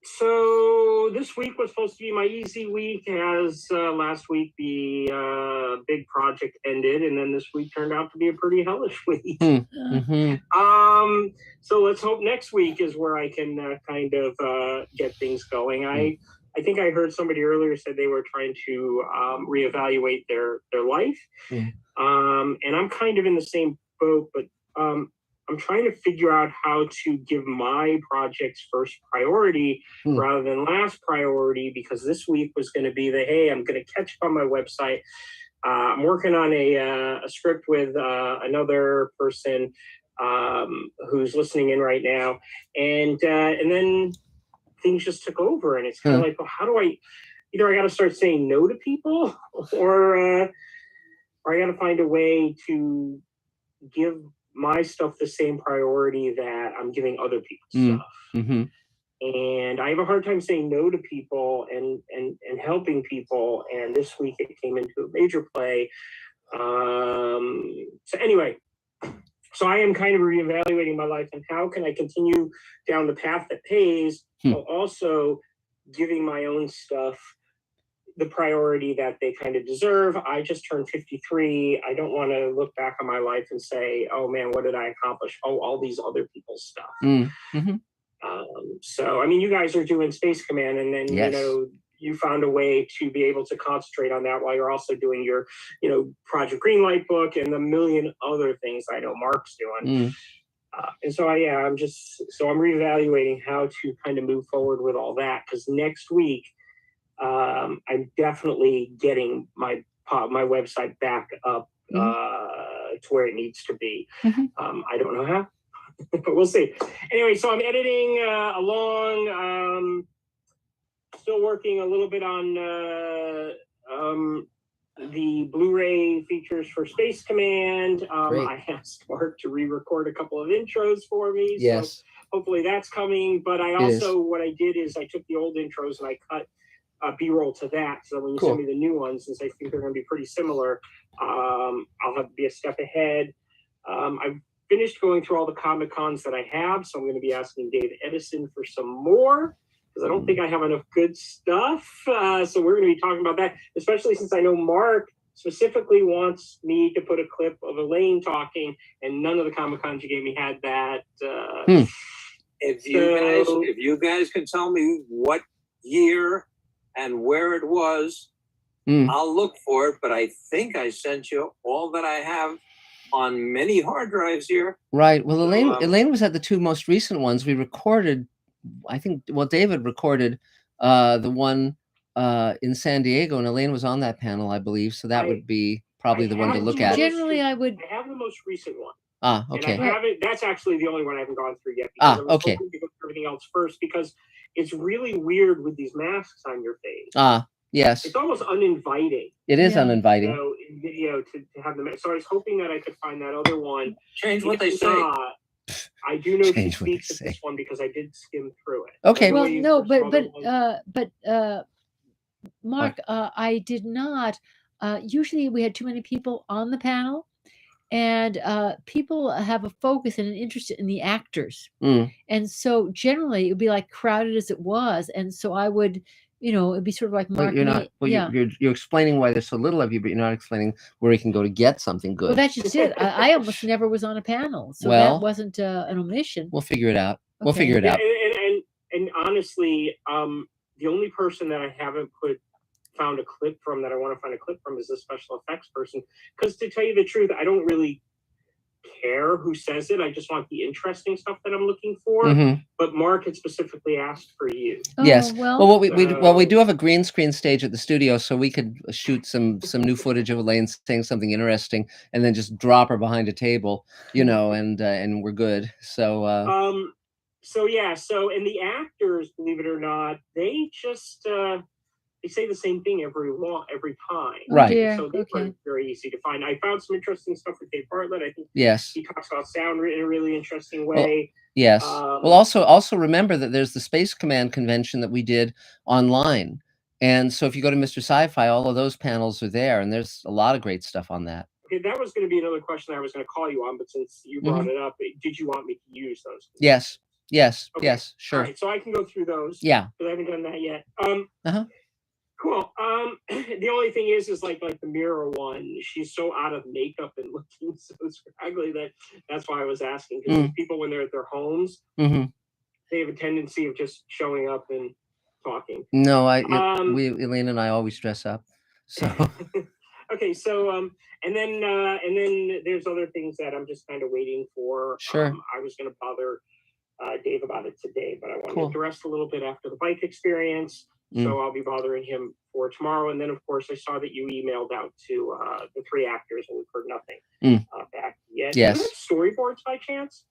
So this week was supposed to be my easy week, as last week the big project ended, and then this week turned out to be a pretty hellish week. Mm-hmm. So let's hope next week is where I can kind of get things going. I think I heard somebody earlier said they were trying to reevaluate their life, and I'm kind of in the same boat, but I'm trying to figure out how to give my projects first priority rather than last priority, because this week was going to be hey, I'm going to catch up on my website. I'm working on a script with another person who's listening in right now, and then things just took over, and it's kind of like, well, how do I? Either I got to start saying no to people, or I got to find a way to give my stuff the same priority that I'm giving other people's stuff. Mm-hmm. And I have a hard time saying no to people and helping people. And this week it came into a major play. So anyway, so I am kind of reevaluating my life and how can I continue down the path that pays while also giving my own stuff the priority that they kind of deserve. I just turned 53. I don't want to look back on my life and say, oh man, what did I accomplish? Oh, all these other people's stuff. Mm-hmm. So, I mean, you guys are doing Space Command, and then, yes. you know, you found a way to be able to concentrate on that while you're also doing your, you know, Project Greenlight book and a million other things I know Mark's doing. And so, I'm reevaluating how to kind of move forward with all that, because next week, I'm definitely getting my website back up to where it needs to be. I don't know how, but we'll see. Anyway, so I'm editing along. Still working a little bit on the Blu-ray features for Space Command. I asked Mark to re-record a couple of intros for me. Yes. So hopefully that's coming. But I also, what I did is I took the old intros and I cut B-roll to that. So when you send me the new ones, since I think they're going to be pretty similar, I'll have to be a step ahead. I've finished going through all the Comic Cons that I have, so I'm going to be asking Dave Edison for some more, because I don't think I have enough good stuff. So we're going to be talking about that, especially since I know Mark specifically wants me to put a clip of Elaine talking, and none of the Comic Cons you gave me had that. If you guys can tell me what year and where it was, I'll look for it. But I think I sent you all that I have on many hard drives here. Right. Well, Elaine was at the two most recent ones. We recorded, I think, well, David recorded the one in San Diego, and Elaine was on that panel, I believe. So that would be probably the one to look at. Generally, I have the most recent one. Okay. And I haven't, that's actually the only one I haven't gone through yet. Because I was hoping to go through everything else first, because it's really weird with these masks on your face. Yes. It's almost uninviting. It is uninviting. You know, in video to have them. So I was hoping that I could find that other one. Change what they say. I do know she speaks of this one because I did skim through it. Okay. Well, no, but Mark, I did not. Usually we had too many people on the panel, and people have a focus and an interest in the actors, and so generally it would be like crowded as it was, and so I would. You know, it'd be sort of like Mark. You're not. Well, you're explaining why there's so little of you, but you're not explaining where you can go to get something good. Well, that's just it. I almost never was on a panel, so that wasn't an omission. We'll figure it out. Okay. We'll figure it out. And honestly, the only person that I haven't found a clip from that I want to find a clip from is the special effects person. Because to tell you the truth, I don't really care who says it. I just want the interesting stuff that I'm looking for. But Mark had specifically asked for you. Yes. Well, we do have a green screen stage at the studio, so we could shoot some new footage of Elaine saying something interesting, and then just drop her behind a table, you know, and we're good. So. So and the actors, believe it or not, they just. They say the same thing every time. Right. So they were very easy to find. I found some interesting stuff with Dave Bartlett. I think he talks about sound in a really interesting way. Yes. Well, also remember that there's the Space Command convention that we did online. And so if you go to Mr. Sci-Fi, all of those panels are there, and there's a lot of great stuff on that. Okay, that was going to be another question I was going to call you on, but since you brought it up, did you want me to use those? Yes. Yes, sure. All right, so I can go through those. Yeah. But I haven't done that yet. Cool. The only thing is like the mirror one, she's so out of makeup and looking so scraggly that's why I was asking. Because people, when they're at their homes, they have a tendency of just showing up and talking. No, Elaine and I always dress up. So. Okay, so and then there's other things that I'm just kind of waiting for. Sure. I was going to bother Dave about it today, but I wanted to rest a little bit after the bike experience. So I'll be bothering him for tomorrow. And then, of course, I saw that you emailed out to the 3 actors, and we've heard nothing back yet. Yes. Do you have storyboards by chance?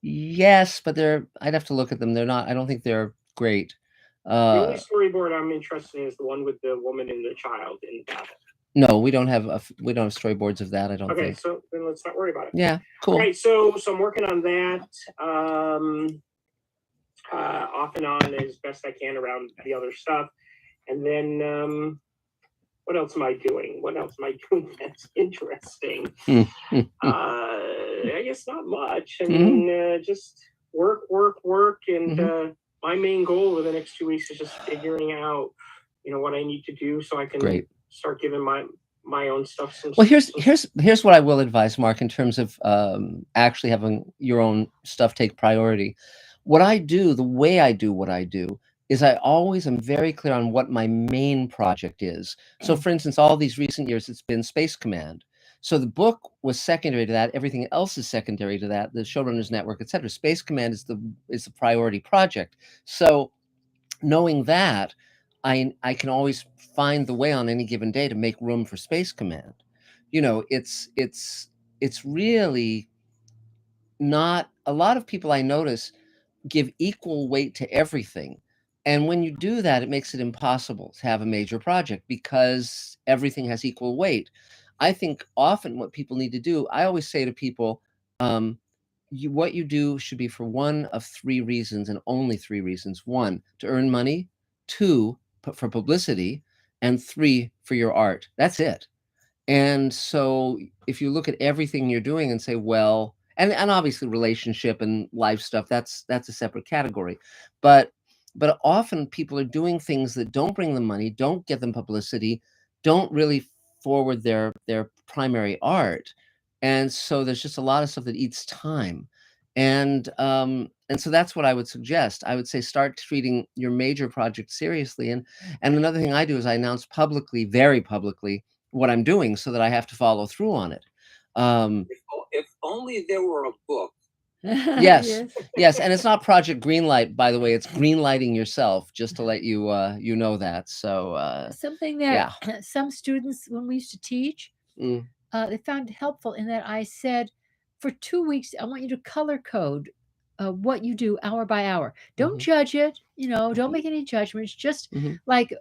Yes, but I'd have to look at them. I don't think they're great. The only storyboard I'm interested in is the one with the woman and the child in battle. No, we don't have storyboards of that, I don't think. Okay, so then let's not worry about it. Yeah, cool. All right, so I'm working on that off and on as best I can around the other stuff. And then what else am I doing? That's interesting? I guess not much. I mean, just work. And my main goal over the next 2 weeks is just figuring out, what I need to do so I can start giving my own stuff some. Well, here's what I will advise, Mark, in terms of actually having your own stuff take priority. What I do, the way I do what I do, is I always am very clear on what my main project is. So, for instance, all these recent years, it's been Space Command. So the book was secondary to that. Everything else is secondary to that. The Showrunners Network, etc. Space Command is the priority project. So, knowing that, I can always find the way on any given day to make room for Space Command. It's really not a lot of people I notice give equal weight to everything. And when you do that, it makes it impossible to have a major project because everything has equal weight. I think often what people need to do, I always say to people, what you do should be for one of 3 reasons and only 3 reasons. 1, to earn money. 2, for publicity. And 3, for your art. That's it. And so if you look at everything you're doing and say, well, and obviously relationship and life stuff, that's a separate category. But often people are doing things that don't bring them money, don't get them publicity, don't really forward their primary art. And so there's just a lot of stuff that eats time. And so that's what I would suggest. I would say start treating your major project seriously. And another thing I do is I announce publicly, very publicly, what I'm doing so that I have to follow through on it. If only there were a book. Yes. And it's not Project Greenlight, by the way. It's greenlighting yourself, just to let you know that. So something that some students, when we used to teach, they found helpful in that I said, for 2 weeks, I want you to color code what you do hour by hour. Don't judge it, don't make any judgments. Just like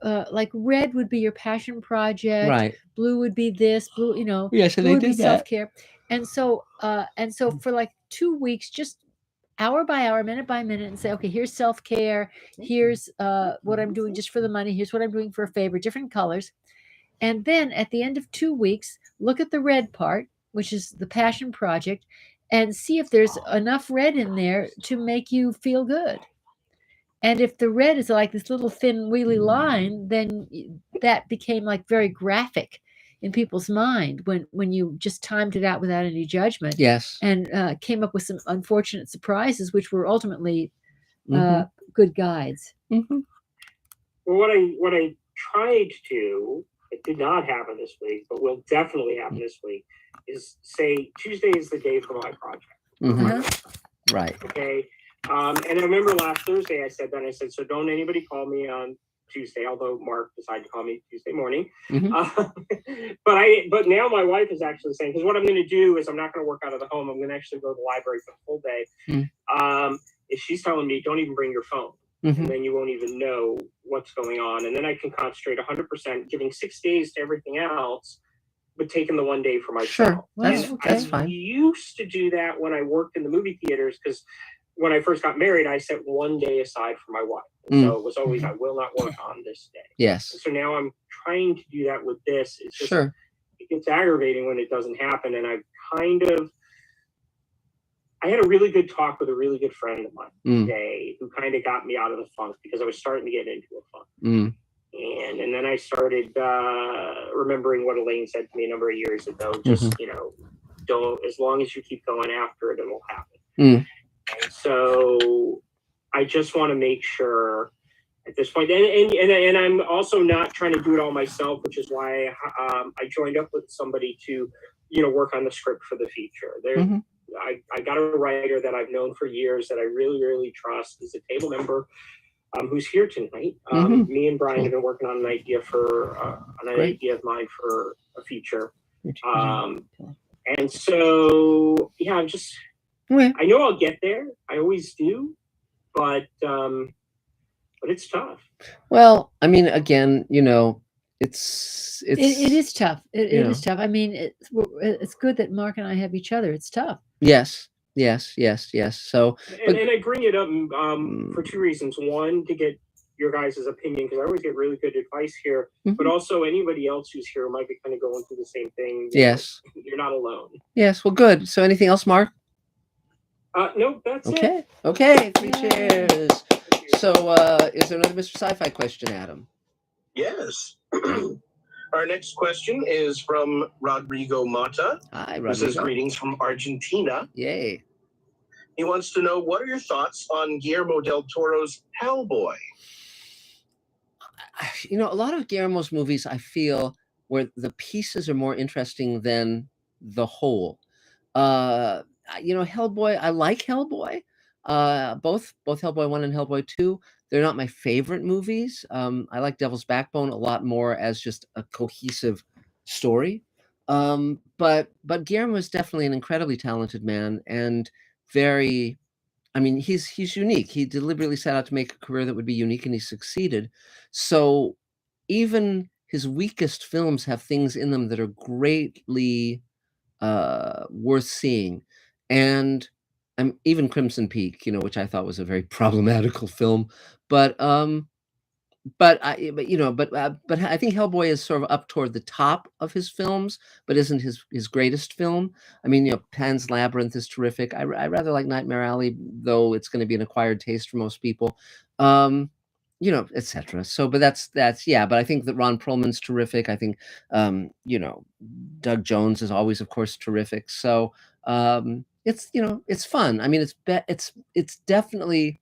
red would be your passion project, right? Blue would be this, blue, Yes, and blue they would be did that. self-care. And so for like 2 weeks, just hour by hour, minute by minute, and say, okay, here's self-care, here's what I'm doing just for the money, here's what I'm doing for a favor, different colors. And then at the end of 2 weeks, look at the red part, which is the passion project, and see if there's enough red in there to make you feel good. And if the red is like this little thin wheelie line, then that became like very graphic in people's mind when you just timed it out without any judgment. Yes. And came up with some unfortunate surprises, which were ultimately good guides. Well, what I tried to, it did not happen this week, but will definitely happen this week, is say Tuesday is the day for my project. Right. Okay. And I remember last Thursday I said that. I said, so don't anybody call me on Tuesday, although Mark decided to call me Tuesday morning. But now my wife is actually saying, because what I'm going to do is I'm not going to work out of the home. I'm going to actually go to the library for the full day. Is she's telling me, don't even bring your phone. And then you won't even know what's going on. And then I can concentrate 100%, giving 6 days to everything else, but taking the 1 day for myself. Sure, that's fine. I used to do that when I worked in the movie theaters, because when I first got married, I set 1 day aside for my wife. So it was always, I will not work on this day. Yes. And so now I'm trying to do that with this. It's just, sure. It gets aggravating when it doesn't happen. And I had a really good talk with a really good friend of mine today who kind of got me out of the funk because I was starting to get into a funk. And then I started remembering what Elaine said to me a number of years ago. Just, don't, as long as you keep going after it, it'll happen. And so I just want to make sure at this point, and I'm also not trying to do it all myself, which is why I joined up with somebody to, work on the script for the feature. I got a writer that I've known for years that I really, really trust. He's a table member who's here tonight. Me and Brian have been working on an idea for idea of mine for a feature. And so, yeah, I'm just, I know I'll get there. I always do, but it's tough. Well, I mean, again, you know, it is tough. It is tough. I mean, it's good that Mark and I have each other. It's tough. Yes. So, and I bring it up for two reasons. One, to get your guys' opinion, because I always get really good advice here, but also anybody else who's here might be kind of going through the same thing. Yes. You're not alone. Yes. Well, good. So anything else, Mark? No, that's it. Okay. 3 cheers. So, is there another Mr. Sci-Fi question, Adam? Yes. Our next question is from Rodrigo Mata. Hi, Rodrigo. Who says greetings from Argentina. Yay. He wants to know, what are your thoughts on Guillermo del Toro's Hellboy? You know, a lot of Guillermo's movies, I feel, where the pieces are more interesting than the whole. You know, Hellboy, I like Hellboy. Both Hellboy 1 and Hellboy 2, they're not my favorite movies. I like Devil's Backbone a lot more as just a cohesive story. But Guillermo is definitely an incredibly talented man, and very, I mean, he's unique. He deliberately set out to make a career that would be unique, and he succeeded. So even his weakest films have things in them that are greatly worth seeing. And even Crimson Peak, you know, which I thought was a very problematical film, but I think Hellboy is sort of up toward the top of his films, but isn't his greatest film. I mean, you know, Pan's Labyrinth is terrific. I rather like Nightmare Alley, though it's going to be an acquired taste for most people. You know, etc. So, but that's yeah. But I think that Ron Perlman's terrific. I think you know, Doug Jones is always, of course, terrific. So it's, you know, it's fun. I mean, it's definitely,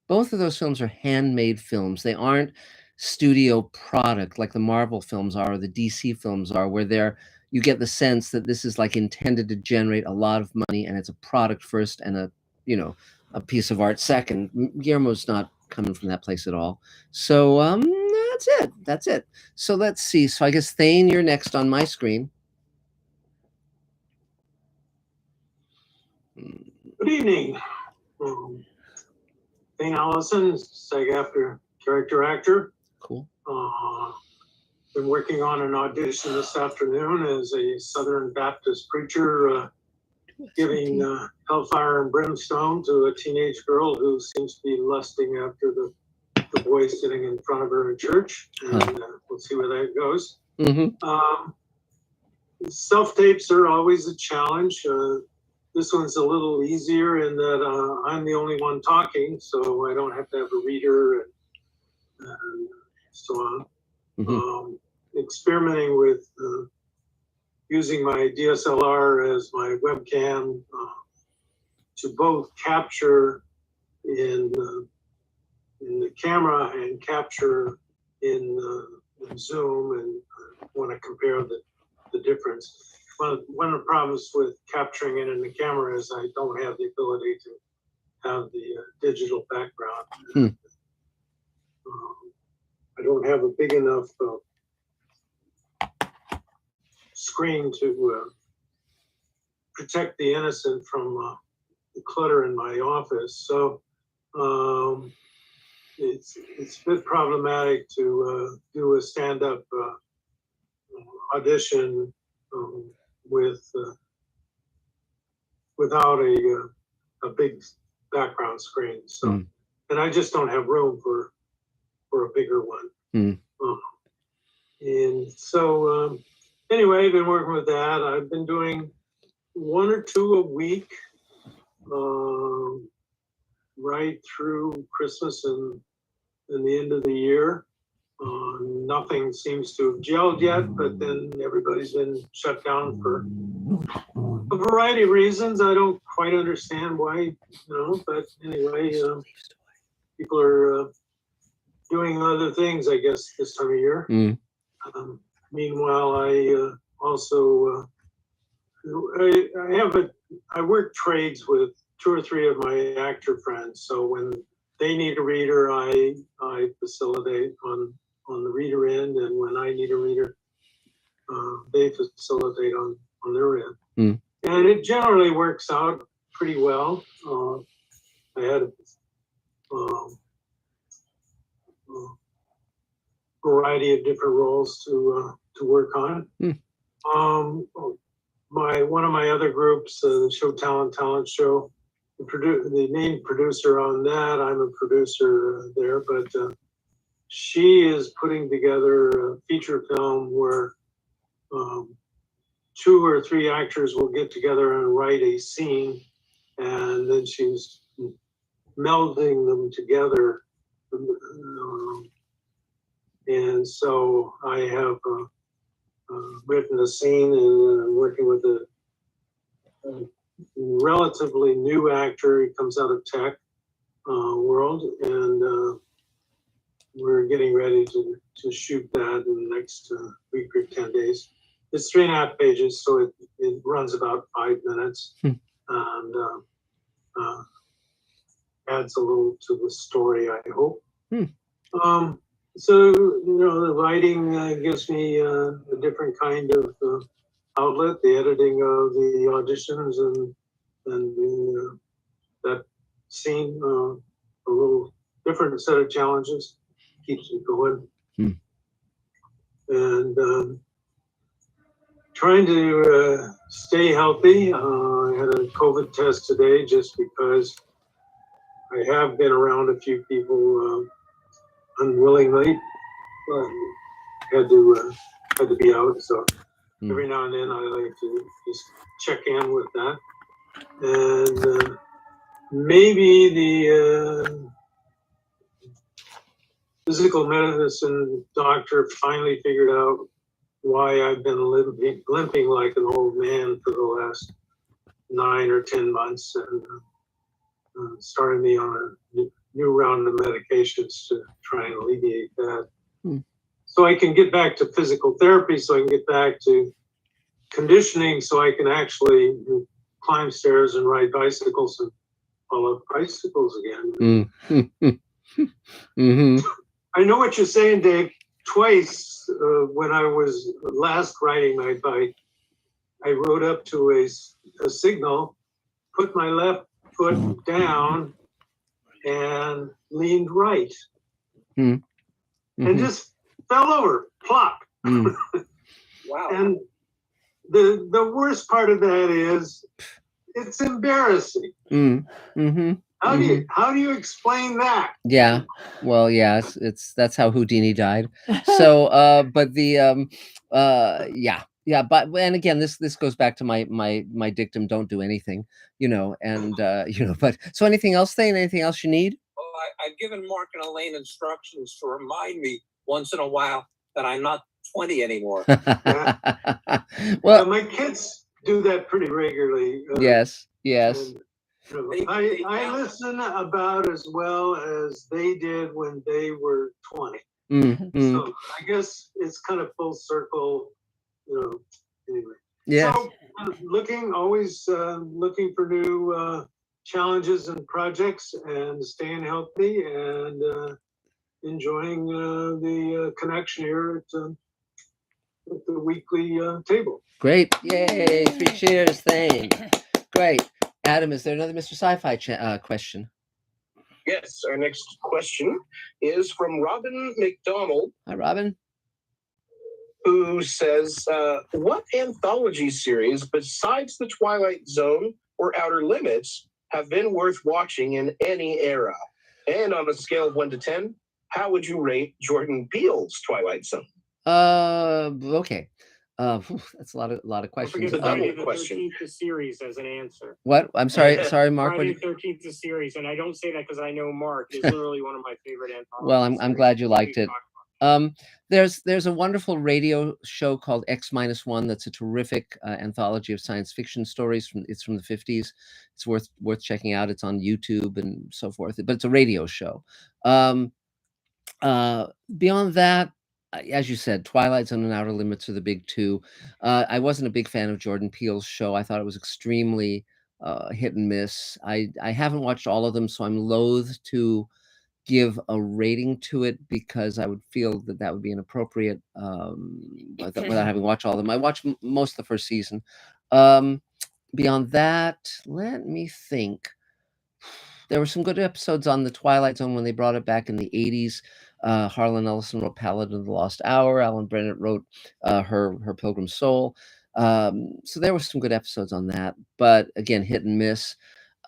both of those films are handmade films. They aren't studio product like the Marvel films are or the DC films are, where you get the sense that this is like intended to generate a lot of money, and it's a product first and a, you know, a piece of art second. Guillermo's not coming from that place at all. So that's it. So let's see. So I guess Thane, you're next on my screen. Good evening. Thane Allison, SAG-AFTRA character actor. Cool. Been working on an audition this afternoon as a Southern Baptist preacher, giving hellfire and brimstone to a teenage girl who seems to be lusting after the boy sitting in front of her in church. And we'll see where that goes. Self-tapes are always a challenge. This one's a little easier in that I'm the only one talking, so I don't have to have a reader and so on. Experimenting with using my DSLR as my webcam to both capture in the camera and capture in Zoom, and want to compare the difference. One of the problems with capturing it in the camera is I don't have the ability to have the digital background. I don't have a big enough screen to protect the innocent from the clutter in my office. So it's a bit problematic to do a stand-up audition without a big background screen. So, and I just don't have room for a bigger one. And so anyway, I've been working with that. I've been doing 1 or 2 a week right through Christmas and the end of the year. Nothing seems to have gelled yet, but then everybody's been shut down for a variety of reasons. I don't quite understand why, you know, but anyway, people are doing other things, I guess, this time of year. Meanwhile, I also I work trades with 2 or 3 of my actor friends. So when they need a reader, I facilitate on the reader end, and when I need a reader, they facilitate on their end. And it generally works out pretty well. I had a variety of different roles to work on. One of my other groups, the show Talent Show, the main producer on that, I'm a producer there, but she is putting together a feature film where 2 or 3 actors will get together and write a scene, and then she's melding them together. And so I have written a scene and working with a relatively new actor. He comes out of tech world, and we're getting ready to shoot that in the next week or 10 days. It's 3.5 pages, so it runs about 5 minutes, and adds a little to the story, I hope. So, the writing gives me a different kind of outlet, the editing of the auditions and that scene, a little different set of challenges, keeps me going. And trying to stay healthy. I had a COVID test today just because I have been around a few people unwillingly, but had to be out. So every now and then I like to just check in with that. And maybe the physical medicine doctor finally figured out why I've been limping like an old man for the last 9 or 10 months, and started me on a new round of medications to try and alleviate that. So I can get back to physical therapy, so I can get back to conditioning, so I can actually climb stairs and ride bicycles and fall off bicycles again. I know what you're saying, Dave. Twice when I was last riding my bike, I rode up to a signal, put my left foot down, and leaned right, and just fell over, plop. Wow. And the worst part of that is it's embarrassing. How do you explain that? Yeah, well, yeah, that's how Houdini died. So, but the yeah, but and again, this goes back to my dictum: don't do anything, and But so, anything else, Thane? Anything else you need? Well, I've given Mark and Elaine instructions to remind me once in a while that I'm not 20 anymore. Well, my kids do that pretty regularly. Yes. I listen about as well as they did when they were 20. So I guess it's kind of full circle, anyway. Yeah. So always looking for new challenges and projects, and staying healthy, and enjoying the connection here at the weekly table. Great. Yay. 3 cheers. Thane. Great. Adam, is there another Mr. Sci-Fi question? Yes, our next question is from Robin McDonald. Hi, Robin. Who says, what anthology series besides The Twilight Zone or Outer Limits have been worth watching in any era? And on a scale of 1 to 10, how would you rate Jordan Peele's Twilight Zone? Okay. That's a lot of questions. Friday the 13th series as an answer. What? I'm sorry, Mark. Friday the 13th series, and I don't say that because I know Mark is literally one of my favorite anthologies. Well, I'm glad you liked it. There's a wonderful radio show called X-1 that's a terrific anthology of science fiction stories. It's from the 50s. It's worth checking out. It's on YouTube and so forth. But it's a radio show. Beyond that, as you said, Twilight Zone and Outer Limits are the big two. I wasn't a big fan of Jordan Peele's show. I thought it was extremely hit and miss. I haven't watched all of them, so I'm loath to give a rating to it because I would feel that that would be inappropriate without having watched all of them. I watched most of the first season. Beyond that, let me think. There were some good episodes on The Twilight Zone when they brought it back in the 80s. Harlan Ellison wrote Paladin of the Lost Hour. Alan Bennett wrote her Pilgrim Soul. So there were some good episodes on that, but again, hit and miss.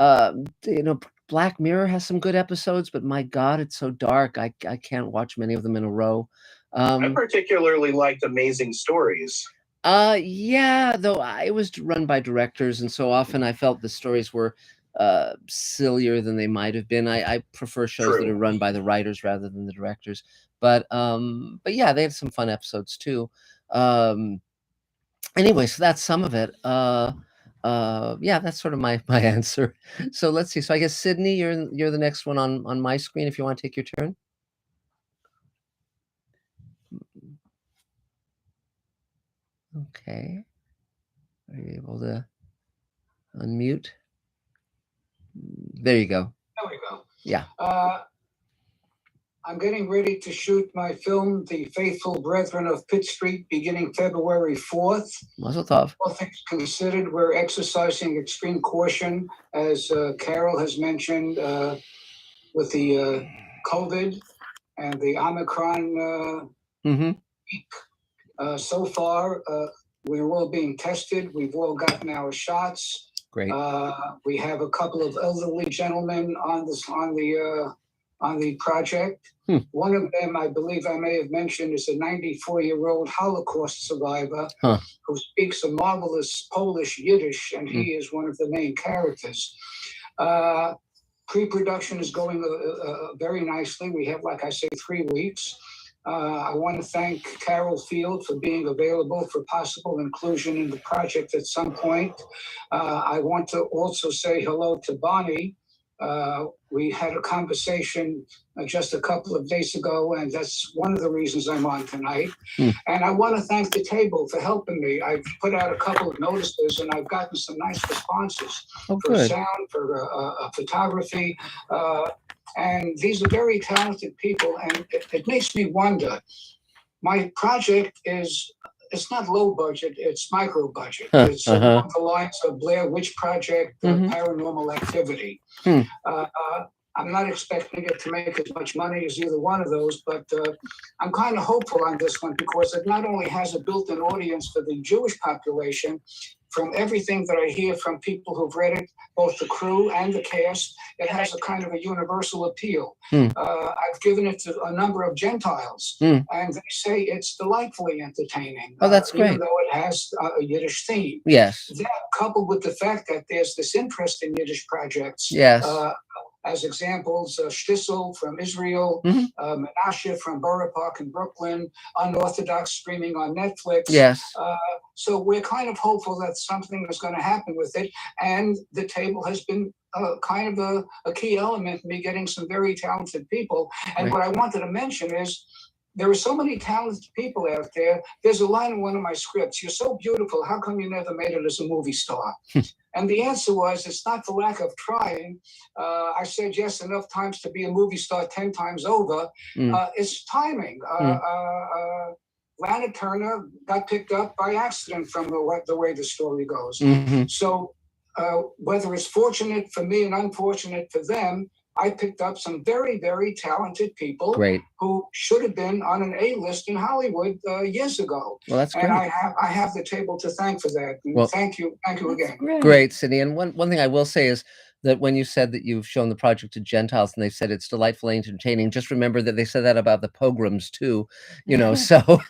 You know, Black Mirror has some good episodes, but my God, it's so dark. I can't watch many of them in a row. I particularly liked Amazing Stories. Yeah, though it was run by directors, and so often I felt the stories were sillier than they might have been. I prefer shows that are run by the writers rather than the directors. But yeah, they had some fun episodes too. Anyway, so that's some of it. Yeah, that's sort of my answer. So let's see. So I guess Sydney, you're the next one on my screen if you want to take your turn. Okay. Are you able to unmute? There you go. There we go. Yeah. I'm getting ready to shoot my film, The Faithful Brethren of Pitt Street, beginning February 4th. Mazel tov. All things considered, we're exercising extreme caution, as Carol has mentioned, with the COVID and the Omicron peak. So far, we're all being tested. We've all gotten our shots. Great. We have a couple of elderly gentlemen on the project. One of them, I believe I may have mentioned, is a 94-year-old Holocaust survivor who speaks a marvelous Polish Yiddish, and he is one of the main characters. Pre-production is going very nicely. We have, like I say, 3 weeks. I want to thank Carol Field for being available for possible inclusion in the project at some point. I want to also say hello to Bonnie. We had a conversation just a couple of days ago, and that's one of the reasons I'm on tonight. And I want to thank the table for helping me. I've put out a couple of notices, and I've gotten some nice responses for sound, for photography. And these are very talented people, and it makes me wonder. My project it's not low budget, it's micro budget. It's along the lines of Blair Witch Project, Paranormal Activity. I'm not expecting it to make as much money as either one of those, but I'm kind of hopeful on this one because it not only has a built-in audience for the Jewish population. From everything that I hear from people who've read it, both the crew and the cast, it has a kind of a universal appeal. I've given it to a number of Gentiles, and they say it's delightfully entertaining. Oh, that's great. Even though it has a Yiddish theme. Yes. That, coupled with the fact that there's this interest in Yiddish projects. Yes. As examples, Shtisel from Israel, Menashe from Borough Park in Brooklyn, Unorthodox streaming on Netflix. Yes. So we're kind of hopeful that something is going to happen with it. And the table has been kind of a key element in me getting some very talented people. And what I wanted to mention is, there are so many talented people out there. There's a line in one of my scripts, "You're so beautiful, how come you never made it as a movie star?" And the answer was, it's not the lack of trying. I said yes enough times to be a movie star 10 times over. It's timing. Lana Turner got picked up by accident from the way the story goes. So whether it's fortunate for me and unfortunate for them, I picked up some very, very talented people who should have been on an A-list in Hollywood years ago. Well, that's and great. I have the table to thank for that. And Well, thank you again. Great, Sydney. And one thing I will say is that when you said that you've shown the project to Gentiles and they said it's delightfully entertaining, just remember that they said that about the pogroms too, so,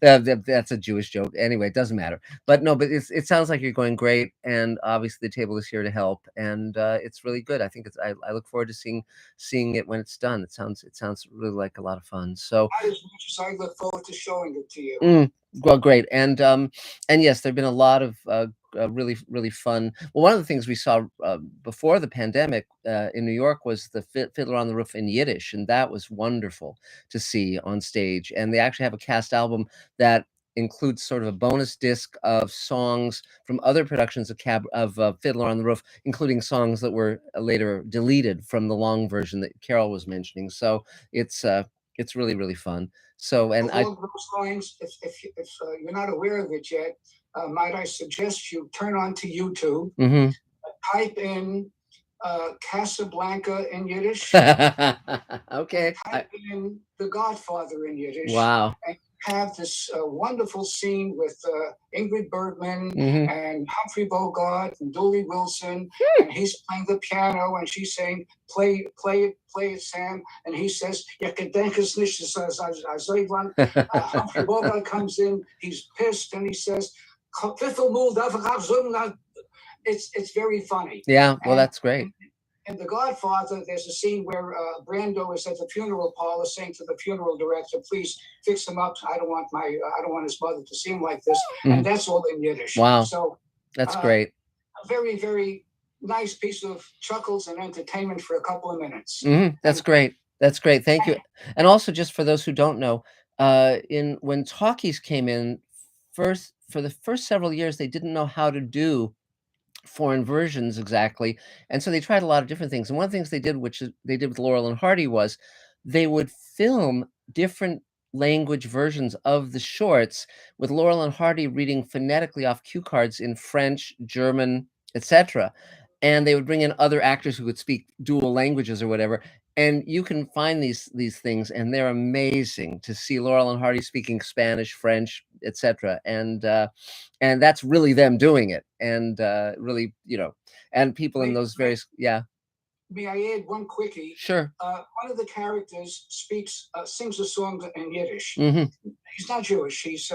that's a Jewish joke. Anyway, it doesn't matter. But no, but it sounds like you're going great. And obviously the table is here to help. And it's really good. I think I look forward to seeing it when it's done. It sounds really like a lot of fun. So Not as much as I look forward to showing it to you. Well, great. And yes, there've been a lot of really, really fun. Well, one of the things we saw before the pandemic in New York was the Fiddler on the Roof in Yiddish, and that was wonderful to see on stage. And they actually have a cast album that includes sort of a bonus disc of songs from other productions of Fiddler on the Roof, including songs that were later deleted from the long version that Carol was mentioning. So it's really, really fun. So, and along those lines, if you're not aware of it yet, might I suggest you turn on to YouTube, type in Casablanca in Yiddish. Okay. Type in The Godfather in Yiddish. Wow. And have this wonderful scene with Ingrid Bergman and Humphrey Bogart and Dooley Wilson, and he's playing the piano and she's saying, play it, Sam. And he says, "Ja, gedenk es nicht, Humphrey Bogart comes in, he's pissed, and he says, it's very funny. Yeah, well, that's great. In The Godfather, there's a scene where Brando is at the funeral parlor saying to the funeral director, "Please fix him up. I don't want his mother to seem like this." And that's all in Yiddish. Wow. So that's great. A very, very nice piece of chuckles and entertainment for a couple of minutes. That's great. That's great. Thank you. And also, just for those who don't know, when talkies came in for the first several years, they didn't know how to do foreign versions exactly, and so they tried a lot of different things. And one of the things they did, which they did with Laurel and Hardy, was they would film different language versions of the shorts, with Laurel and Hardy reading phonetically off cue cards in French, German, etc. And they would bring in other actors who could speak dual languages or whatever. And you can find these things, and they're amazing to see Laurel and Hardy speaking Spanish, French, etc. And that's really them doing it. And really, and people in those various, May I add one quickie? Sure. One of the characters sings a song in Yiddish. He's not Jewish. He's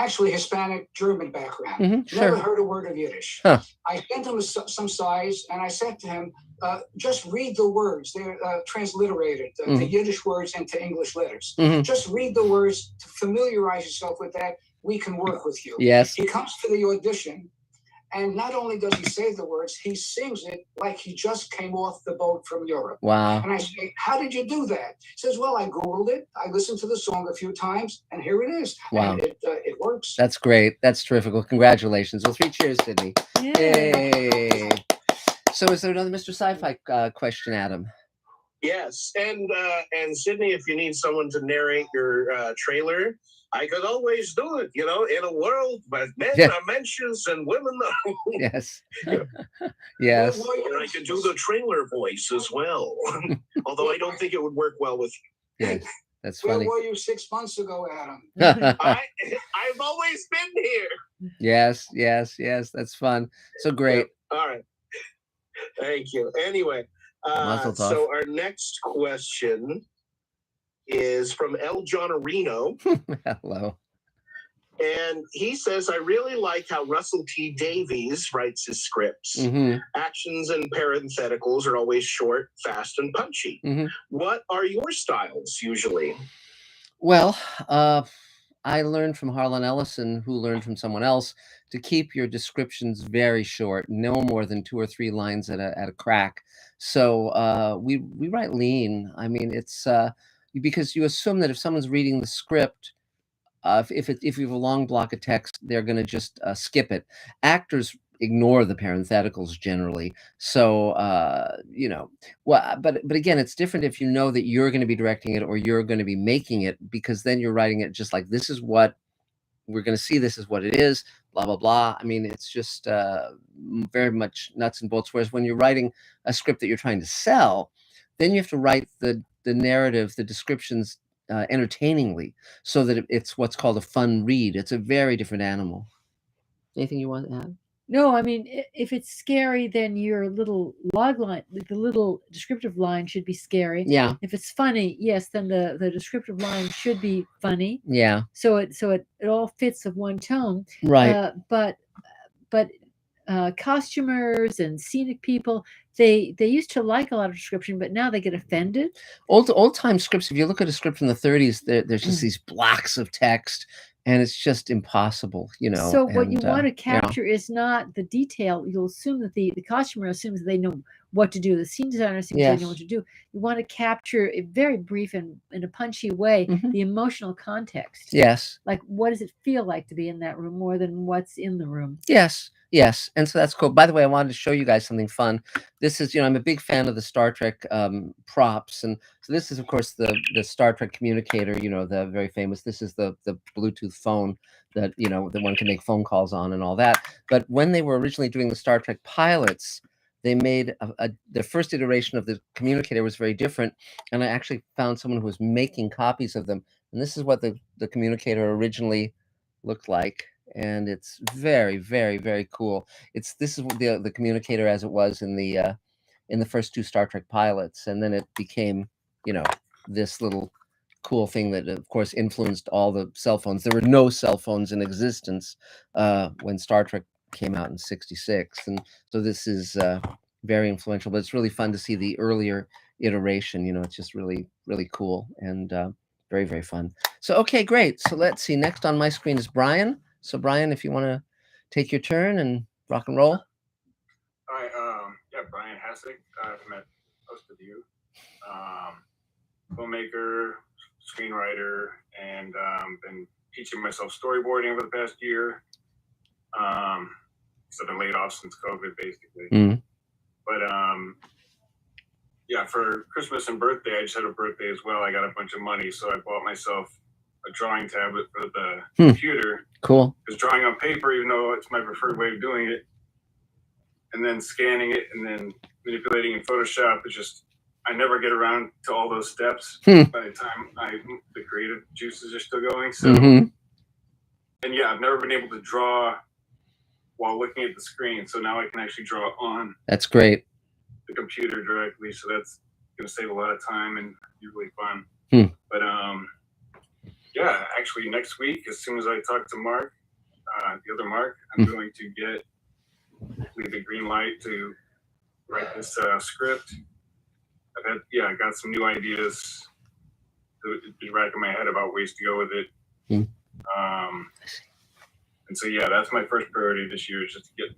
actually Hispanic, German background. Never heard a word of Yiddish. I sent him some size, and I said to him, just read the words. They're transliterated, the Yiddish words into English letters. Just read the words to familiarize yourself with that. We can work with you. Yes. He comes to the audition, and not only does he say the words, he sings it like he just came off the boat from Europe. Wow. And I say, "How did you do that?" He says, "Well, I Googled it. I listened to the song a few times, and here it is." Wow. And it works. That's great. That's terrific. Well, congratulations. Well, 3 cheers, Sydney. Yay. So is there another Mr. Sci-Fi question, Adam? Yes. And Sydney, if you need someone to narrate your trailer, I could always do it, in a world where men are mentions and women are. Yes. Yes. And I could do the trailer voice as well. Although I don't think it would work well with you. Yes. That's funny. Where were you 6 months ago, Adam? I've always been here. Yes. That's fun. So great. All right. Thank you. Anyway, so our next question is from El Johnarino. Hello. And he says, "I really like how Russell T Davies writes his scripts. Actions and parentheticals are always short, fast, and punchy. What are your styles usually?" Well, I learned from Harlan Ellison, who learned from someone else, to keep your descriptions very short, no more than 2 or 3 lines at a crack. So we write lean. I mean, it's because you assume that if someone's reading the script, if you have a long block of text, they're going to just skip it. Actors ignore the parentheticals generally. So, but again, it's different if you know that you're going to be directing it or you're going to be making it, because then you're writing it just like, this is what we're going to see. This is what it is, blah, blah, blah. I mean, it's just very much nuts and bolts. Whereas when you're writing a script that you're trying to sell, then you have to write the narrative, the descriptions entertainingly, so that it's what's called a fun read. It's a very different animal. Anything you want to add? No, I mean, if it's scary, then your little log line, the little descriptive line should be scary. Yeah. If it's funny, yes, then the descriptive line should be funny. Yeah. So it all fits of one tone. Right. But costumers and scenic people, they used to like a lot of description, but now they get offended. Old time scripts, if you look at a script from the 30s, there's just these blocks of text, and it's just impossible, you know. So what you and, want to you know, capture is not the detail. You'll assume that the costumer assumes they know what to do. The scene designer assumes they know Yes. what to do. You want to capture a very brief and in a punchy way Mhm. the emotional context. Yes. Like, what does it feel like to be in that room more than what's in the room? Yes, yes, and so that's cool. By the way, I wanted to show you guys something fun. This is, you know, I'm a big fan of the Star Trek props, and so this is, of course, the Star Trek communicator. You know, the very famous. This is the Bluetooth phone that, you know, that one can make phone calls on and all that. But when they were originally doing the Star Trek pilots, they made the first iteration of the communicator was very different, and I actually found someone who was making copies of them, and this is what the communicator originally looked like. And it's very, very, very cool. This is the communicator as it was in the first two Star Trek pilots, and then it became, you know, this little cool thing that, of course, influenced all the cell phones. There were no cell phones in existence when Star Trek came out in '66, and so this is very influential. But it's really fun to see the earlier iteration. You know, it's just really, really cool and very, very fun. So, okay, great. So let's see. Next on my screen is Brian. So, Brian, if you want to take your turn and rock and roll. Hi, yeah, Brian Hassick. I've met most of you. Filmmaker, screenwriter, and been teaching myself storyboarding over the past year. So I've been laid off since COVID, basically. Mm. But yeah, for Christmas and birthday, I just had a birthday as well. I got a bunch of money, so I bought myself a drawing tablet for the computer. Cool. Because drawing on paper, even though it's my preferred way of doing it, and then scanning it and then manipulating in Photoshop, it's just, I never get around to all those steps by the time the creative juices are still going. So, and yeah, I've never been able to draw while looking at the screen. So now I can actually draw on That's great. the computer directly. So that's going to save a lot of time and be really fun. But yeah, actually next week, as soon as I talk to Mark, the other Mark, I'm going to get the green light to write this script. I got some new ideas to be racking my head about ways to go with it. And so, yeah, that's my first priority this year, is just to get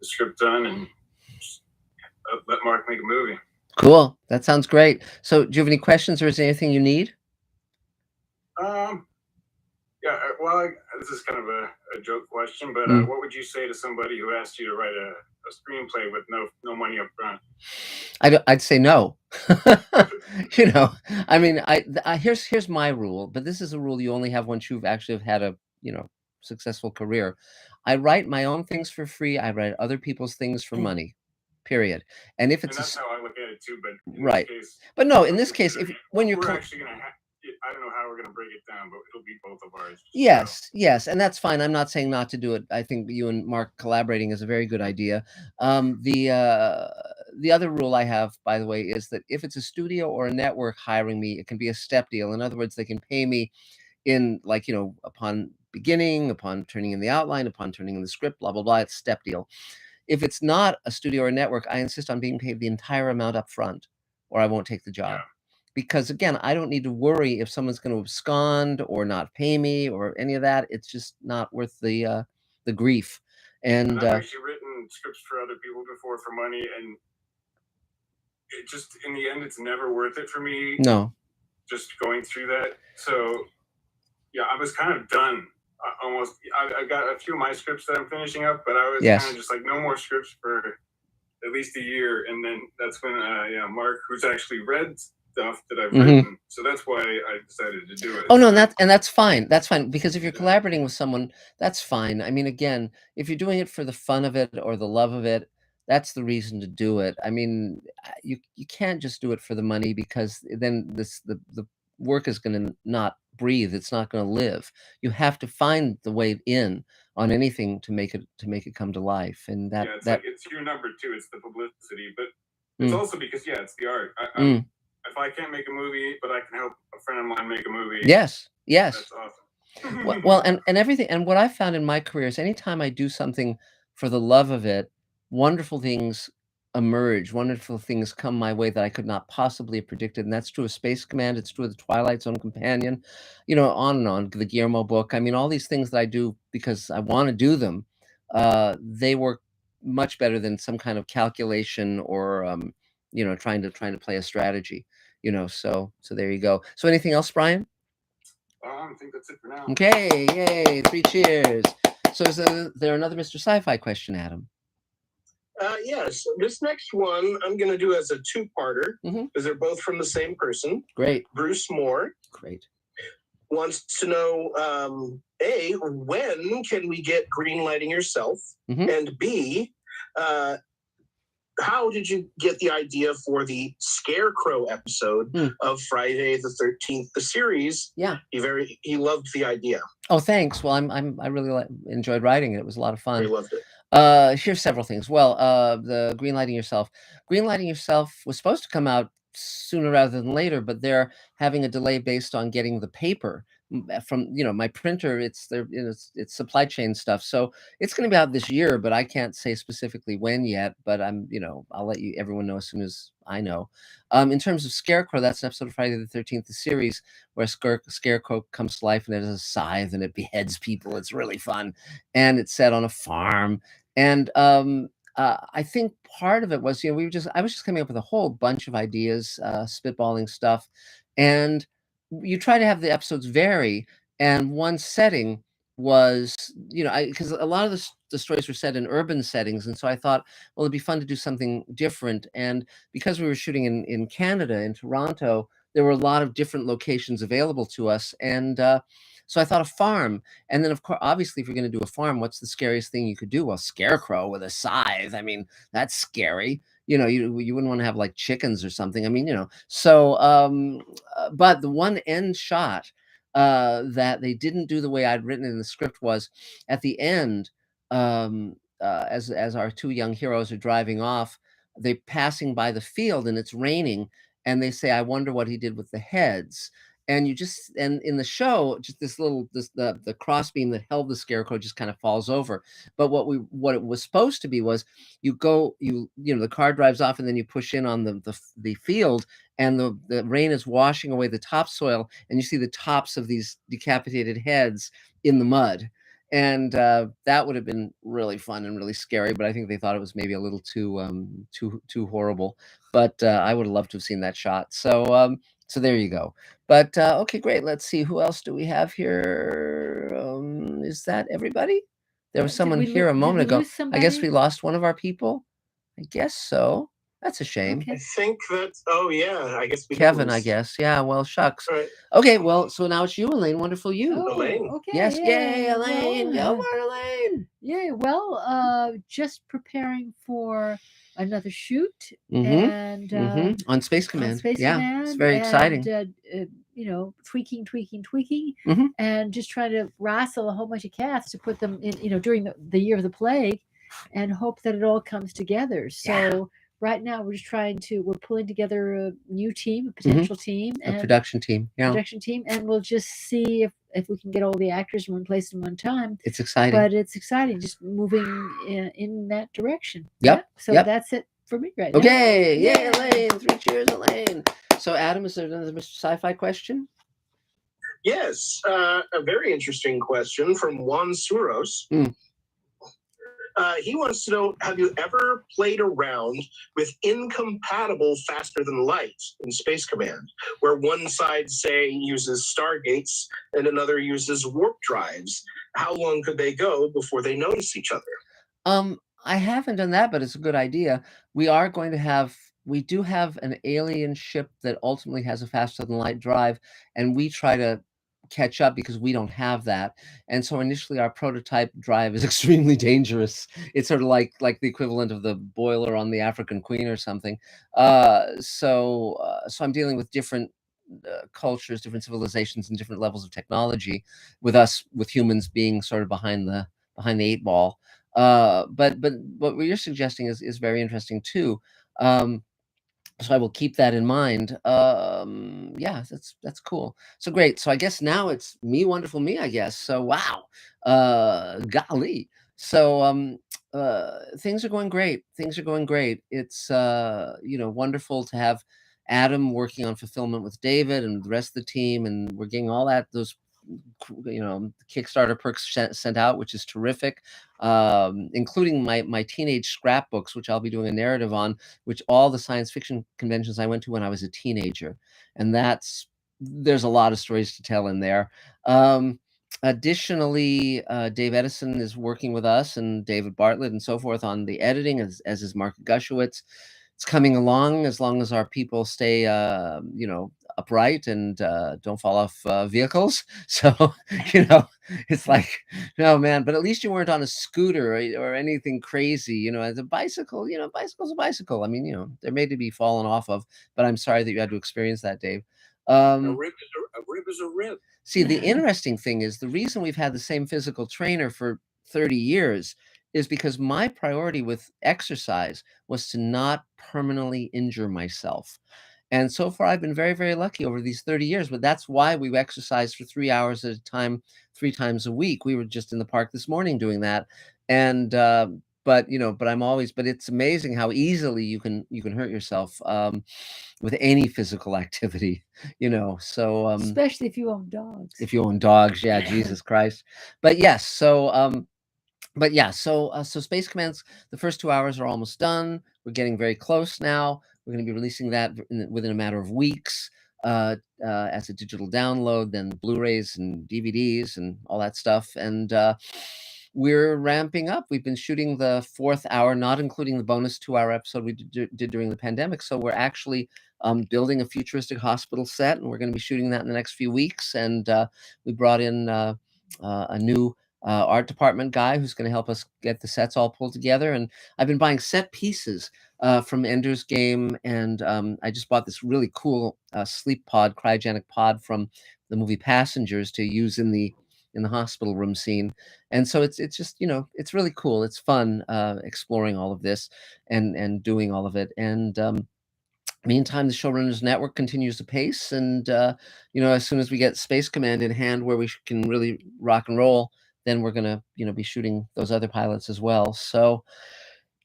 the script done and just let Mark make a movie. Cool. That sounds great. So do you have any questions, or is there anything you need? Yeah, well, this is kind of a joke question, but what would you say to somebody who asked you to write a screenplay with no money up front? I'd say no. You know, I mean, here's my rule, but this is a rule you only have once you've actually had a, you know, successful career. I write my own things for free. I write other people's things for money, period. And if it's that's how I look at it too, but in right. this case, but no, in this case, when you're we're actually going to have, I don't know how we're going to break it down, but it'll be both of ours. Yes, yes, and that's fine. I'm not saying not to do it. I think you and Mark collaborating is a very good idea. The other rule I have, by the way, is that if it's a studio or a network hiring me, it can be a step deal. In other words, they can pay me in, like, you know, upon beginning, upon turning in the outline, upon turning in the script, blah, blah, blah. It's step deal. If it's not a studio or network, I insist on being paid the entire amount up front, or I won't take the job. Because again, I don't need to worry if someone's going to abscond or not pay me or any of that. It's just not worth the grief. And I've actually written scripts for other people before for money, and it just, in the end, it's never worth it for me. No. Just going through that. So yeah, I was kind of done. Almost. I got a few of my scripts that I'm finishing up, but I was kind of just like, no more scripts for at least a year. And then that's when Mark, who's actually read stuff that I've written, so that's why I decided to do it. Oh no, that's fine. That's fine, because if you're collaborating with someone, that's fine. I mean, again, if you're doing it for the fun of it or the love of it, that's the reason to do it. I mean, you can't just do it for the money, because then the work is going to not breathe. It's not going to live. You have to find the way in on anything to make it come to life. And that like, it's your number two. It's the publicity, but it's also because it's the art. If I can't make a movie, but I can help a friend of mine make a movie. Yes. That's awesome. Well, and everything, and what I found in my career is anytime I do something for the love of it, wonderful things emerge. Wonderful things come my way that I could not possibly have predicted, and that's true of Space Command. It's true of the Twilight Zone Companion, you know, on and on. The Guillermo book. I mean, all these things that I do because I want to do them. They work much better than some kind of calculation or you know, trying to play a strategy. You know, so there you go. So anything else, Brian? I think that's it for now. Okay, yay! 3 cheers. So is there another Mr. Sci-Fi question, Adam? Yes. This next one I'm going to do as a two-parter because they're both from the same person. Great. Bruce Moore. Great. Wants to know, A, when can we get Greenlighting Yourself? And B, how did you get the idea for the Scarecrow episode of Friday the 13th, the series? Yeah. He loved the idea. Oh, thanks. Well, I really enjoyed writing it. It was a lot of fun. He loved it. Here's several things. Well, the Greenlighting Yourself. Greenlighting Yourself was supposed to come out sooner rather than later, but they're having a delay based on getting the paper from, you know, my printer. It's their, you know, it's supply chain stuff. So it's going to be out this year, but I can't say specifically when yet, but you know, I'll let everyone know as soon as I know. In terms of Scarecrow, that's an episode of Friday the 13th, the series where Scarecrow comes to life and it has a scythe and it beheads people. It's really fun. And it's set on a farm. And I think part of it was, you know, I was just coming up with a whole bunch of ideas, spitballing stuff. And you try to have the episodes vary. And one setting was, you know, because a lot of the stories were set in urban settings. And so I thought, well, it'd be fun to do something different. And because we were shooting in Canada, in Toronto, there were a lot of different locations available to us. And so I thought a farm. And then, of course, obviously, if you're going to do a farm, what's the scariest thing you could do? Well, Scarecrow with a scythe. I mean, that's scary. You know, you wouldn't want to have like chickens or something. I mean, you know, so, but the one end shot that they didn't do the way I'd written it in the script was at the end, as our 2 young heroes are driving off, they're passing by the field and it's raining, and they say, "I wonder what he did with the heads." And in the show, just the crossbeam that held the Scarecrow just kind of falls over. But what it was supposed to be was you know, the car drives off and then you push in on the field, and the rain is washing away the topsoil, and you see the tops of these decapitated heads in the mud. And that would have been really fun and really scary, but I think they thought it was maybe a little too horrible. But I would have loved to have seen that shot. So so there you go. But okay, great. Let's see, who else do we have here? Is that everybody? There was someone here a moment ago. I guess we lost one of our people. I guess so. That's a shame. I think that's, oh yeah, I guess Kevin, I guess. Yeah, well, shucks. Right. Okay, well, so now it's you, Elaine. Wonderful you. Elaine. Okay. Yes, yay, Elaine. Well, Go for it, Elaine. Yeah, well, just preparing for another shoot and on Space Command. on Space Yeah, Command, it's very exciting. You know, tweaking, and just trying to wrestle a whole bunch of cats to put them in, you know, during the year of the plague, and hope that it all comes together. So right now we're pulling together a new team, a potential team, a production team. Yeah, and we'll just see if we can get all the actors in one place in one time. It's exciting. But it's exciting, just moving in that direction. Yep. Yeah? So that's it for me right now. Okay, yay, Elaine. 3 cheers, Elaine. So, Adam, is there another Mr. Sci-Fi question? Yes, a very interesting question from Juan Suros. He wants to know, have you ever played around with incompatible faster than light in Space Command, where one side, say, uses Stargates and another uses warp drives? How long could they go before they notice each other? I haven't done that, but it's a good idea. We do have an alien ship that ultimately has a faster than light drive, and we try to catch up because we don't have that. And so initially our prototype drive is extremely dangerous. It's sort of like the equivalent of the boiler on the African Queen or something. So I'm dealing with different cultures, different civilizations, and different levels of technology, with humans being sort of behind the 8 ball. But what you're suggesting is very interesting too. So I will keep that in mind. Yeah, that's cool. So great. So I guess now it's me, wonderful me, I guess. So wow, golly. So things are going great. Things are going great. It's wonderful to have Adam working on fulfillment with David and the rest of the team, and we're getting all those Kickstarter perks sent out, which is terrific, including my teenage scrapbooks, which I'll be doing a narrative on, which all the science fiction conventions I went to when I was a teenager, and there's a lot of stories to tell in there. Additionally, Dave Edison is working with us, and David Bartlett and so forth, on the editing, as is Mark Gushowitz. It's coming along, as long as our people stay upright and don't fall off vehicles. So it's like, no, man, but at least you weren't on a scooter or anything crazy. As a bicycle, bicycle's a bicycle. I mean, they're made to be fallen off of, but I'm sorry that you had to experience that, Dave. A rib is a rib. See, the interesting thing is, the reason we've had the same physical trainer for 30 years is because my priority with exercise was to not permanently injure myself. And so far, I've been very, very lucky over these 30 years, but that's why we exercise for 3 hours at a time, 3 times a week. We were just in the park this morning doing that. And, but it's amazing how easily you can hurt yourself with any physical activity, so, especially if you own dogs. If you own dogs, yeah, Jesus Christ. But yes, so Space Command's, the first 2 hours are almost done. We're getting very close now. We're going to be releasing that within a matter of weeks as a digital download, then Blu-rays and DVDs and all that stuff. And we're ramping up. We've been shooting the 4th hour, not including the bonus 2-hour episode we did during the pandemic. So we're actually building a futuristic hospital set, and we're going to be shooting that in the next few weeks. And we brought in a new art department guy who's going to help us get the sets all pulled together. And I've been buying set pieces from Ender's Game, and I just bought this really cool sleep pod, cryogenic pod from the movie Passengers to use in the hospital room scene. And so it's just, it's really cool. It's fun exploring all of this and doing all of it. And meantime, the Showrunners Network continues to pace, and as soon as we get Space Command in hand, where we can really rock and roll, then we're gonna be shooting those other pilots as well. So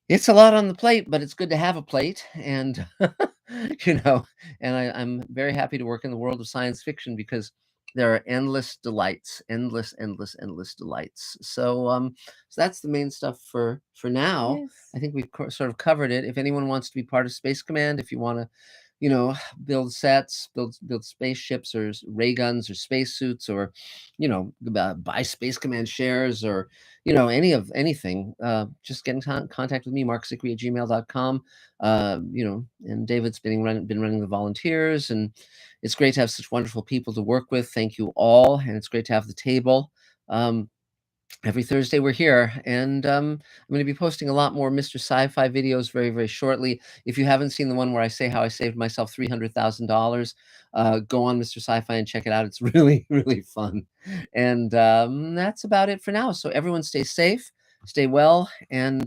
it's a lot on the plate, but it's good to have a plate. And and I'm very happy to work in the world of science fiction, because there are endless delights, endless delights. So that's the main stuff for now. Yes. I think we've sort of covered it. If anyone wants to be part of Space Command, if you want to build sets, build spaceships or ray guns or spacesuits, or buy Space Command shares, or anything, just get in contact with me, markzicree@gmail.com. And David's been running the volunteers, and it's great to have such wonderful people to work with. Thank you all, and it's great to have the table. Every Thursday we're here, and I'm going to be posting a lot more Mr. Sci-Fi videos very, very shortly. If you haven't seen the one where I say how I saved myself $300,000, go on Mr. Sci-Fi and check it out. It's really, really fun. And that's about it for now. So everyone stay safe, stay well, and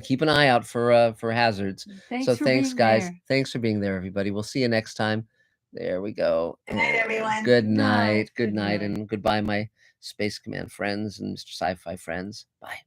keep an eye out for hazards. Thanks, guys. There. Thanks for being there, everybody. We'll see you next time. There we go. Good night, everyone. Good night. Good Good night, night. and goodbye, my Space Command friends and Mr. Sci-Fi friends. Bye.